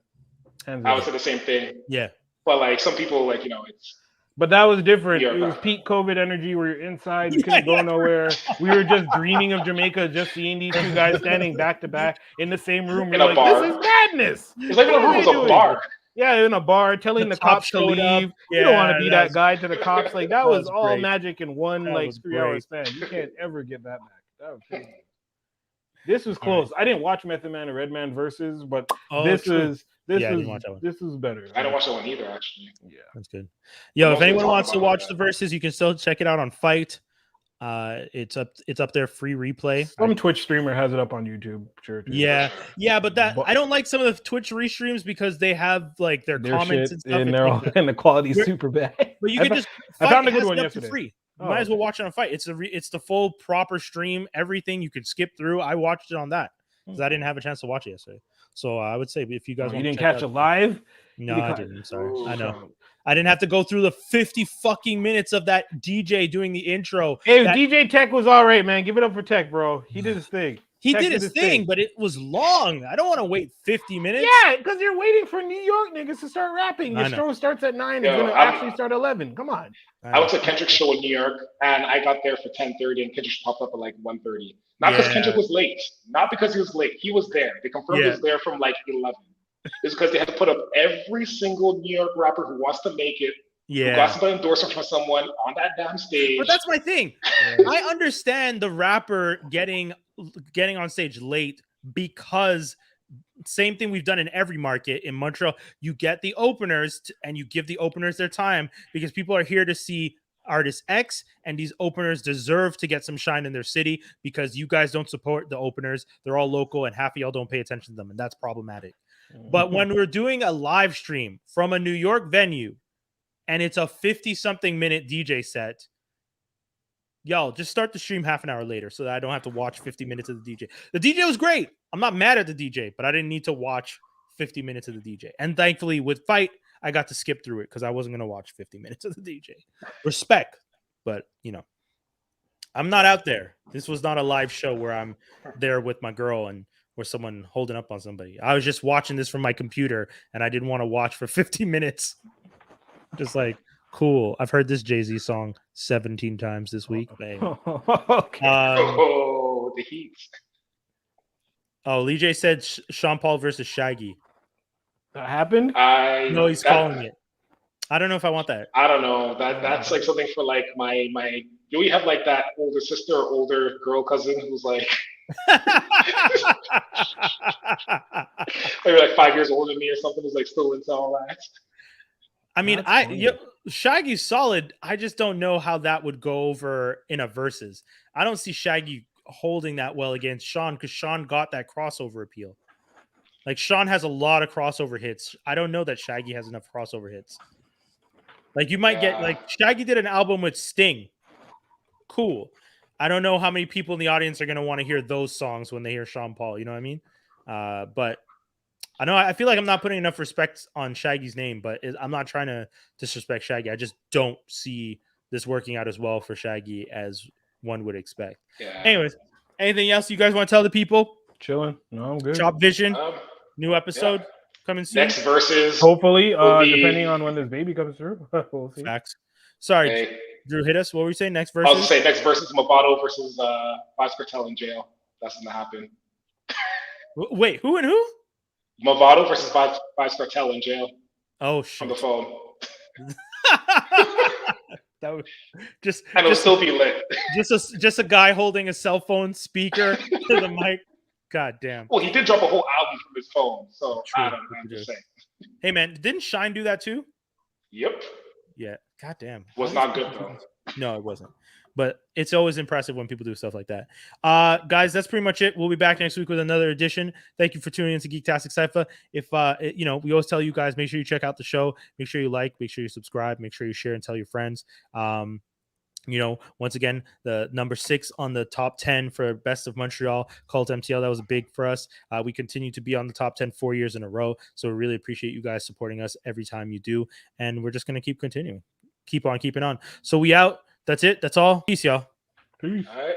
I would say the same thing. Yeah. But some people it's. But that was different. It was peak COVID energy where you're inside, you couldn't go nowhere. We were just dreaming of Jamaica, just seeing these two guys standing back to back in the same room. In a bar. This is madness. It's the room was a bar. Yeah, in a bar, telling the cops to leave. You don't want to be that guy to the cops. That was all great. Magic in one 3-hour span. You can't ever get that back. That was crazy. This was close. Right. I didn't watch Method Man and Redman versus, but this is better. I don't watch that one either, actually. Yeah, that's good. Yo, if anyone wants to watch the verses, you can still check it out on Fight. It's up there, free replay. Some Twitch streamer has it up on YouTube. Sure. Too. Yeah, but I don't like some of the Twitch restreams because they have their comments and stuff, and the quality's super bad. But you can I found a good one yesterday. Free. You might as well watch it on Fight. It's the full proper stream. Everything you could skip through. I watched it on that because I didn't have a chance to watch it yesterday. So I would say if you guys you didn't catch it live. No, I didn't. I'm sorry. I know. I didn't have to go through the 50 fucking minutes of that DJ doing the intro. Hey, DJ Tech was all right, man. Give it up for Tech, bro. He did his thing. He did his thing, but it was long. I don't want to wait 50 minutes. Yeah, because you're waiting for New York niggas to start rapping. Your show starts at 9. It's going to actually start at 11. Come on. I went to Kendrick's show in New York, and I got there for 10:30, and Kendrick popped up at like 1:30. Not because Kendrick was late. Not because he was late. He was there. They confirmed he was there from like 11. It's because they had to put up every single New York rapper who wants to make it, who got some endorsement from someone on that damn stage. But that's my thing. I understand the rapper getting on stage late because same thing we've done in every market in Montreal. You get the openers and you give the openers their time because people are here to see artist X, and these openers deserve to get some shine in their city because you guys don't support the openers. They're all local and half of y'all don't pay attention to them, and that's problematic. But when we're doing a live stream from a New York venue and it's a 50-something minute DJ set, y'all just start the stream half an hour later so that I don't have to watch 50 minutes of the DJ. The DJ was great. I'm not mad at the DJ, but I didn't need to watch 50 minutes of the DJ. And thankfully with Fight, I got to skip through it because I wasn't going to watch 50 minutes of the DJ. Respect. But, you know, I'm not out there. This was not a live show where I'm there with my girl and or someone holding up on somebody. I was just watching this from my computer and I didn't want to watch for 50 minutes. Just like, cool. I've heard this Jay-Z song 17 times this week. Okay. The heat. Oh, Lee J said Sean Paul versus Shaggy. That happened? No, he's calling it. I don't know if I want that. I don't know. That's like something for like my. Do we have like that older sister or older girl cousin who's like maybe like 5 years older than me or something, who's like still into all that? I mean, Shaggy's solid. I just don't know how that would go over in a versus. I don't see Shaggy holding that well against Sean because Sean got that crossover appeal. Like Sean has a lot of crossover hits. I don't know that Shaggy has enough crossover hits. Like you might get like Shaggy did an album with Sting. Cool. I don't know how many people in the audience are going to want to hear those songs when they hear Sean Paul. You know what I mean? But I know I feel like I'm not putting enough respect on Shaggy's name, but I'm not trying to disrespect Shaggy. I just don't see this working out as well for Shaggy as one would expect. Yeah. Anyways, anything else you guys want to tell the people? Chilling. No, I'm good. Chop Vision, new episode coming soon. Next versus, hopefully, depending on when this baby comes through. We'll see. Facts. Sorry, Drew, hit us. What were you saying? Next versus? I was going to say next versus Movado versus Vybz Kartel in jail. That's going to happen. Wait, who and who? Movado versus Vybz Kartel in jail. Oh shit! On the phone. That would just and it'll still be lit. Just a guy holding a cell phone speaker to the mic. God damn. Well, he did drop a whole album from his phone, so True. I don't know. I'm just saying. Hey man, didn't Shine do that too? Yep. Yeah. God damn. Was not good though. No, it wasn't. But it's always impressive when people do stuff like that. Guys, that's pretty much it. We'll be back next week with another edition. Thank you for tuning into Geektastic Cypher. If we always tell you guys, make sure you check out the show. Make sure you like, make sure you subscribe, make sure you share and tell your friends. Once again, the number 6 on the top 10 for Best of Montreal, Cult MTL. That was big for us. We continue to be on the top 10 4 years in a row. So we really appreciate you guys supporting us every time you do. And we're just going to keep continuing. Keep on keeping on. So we out. That's it. That's all. Peace, y'all. Peace. All right.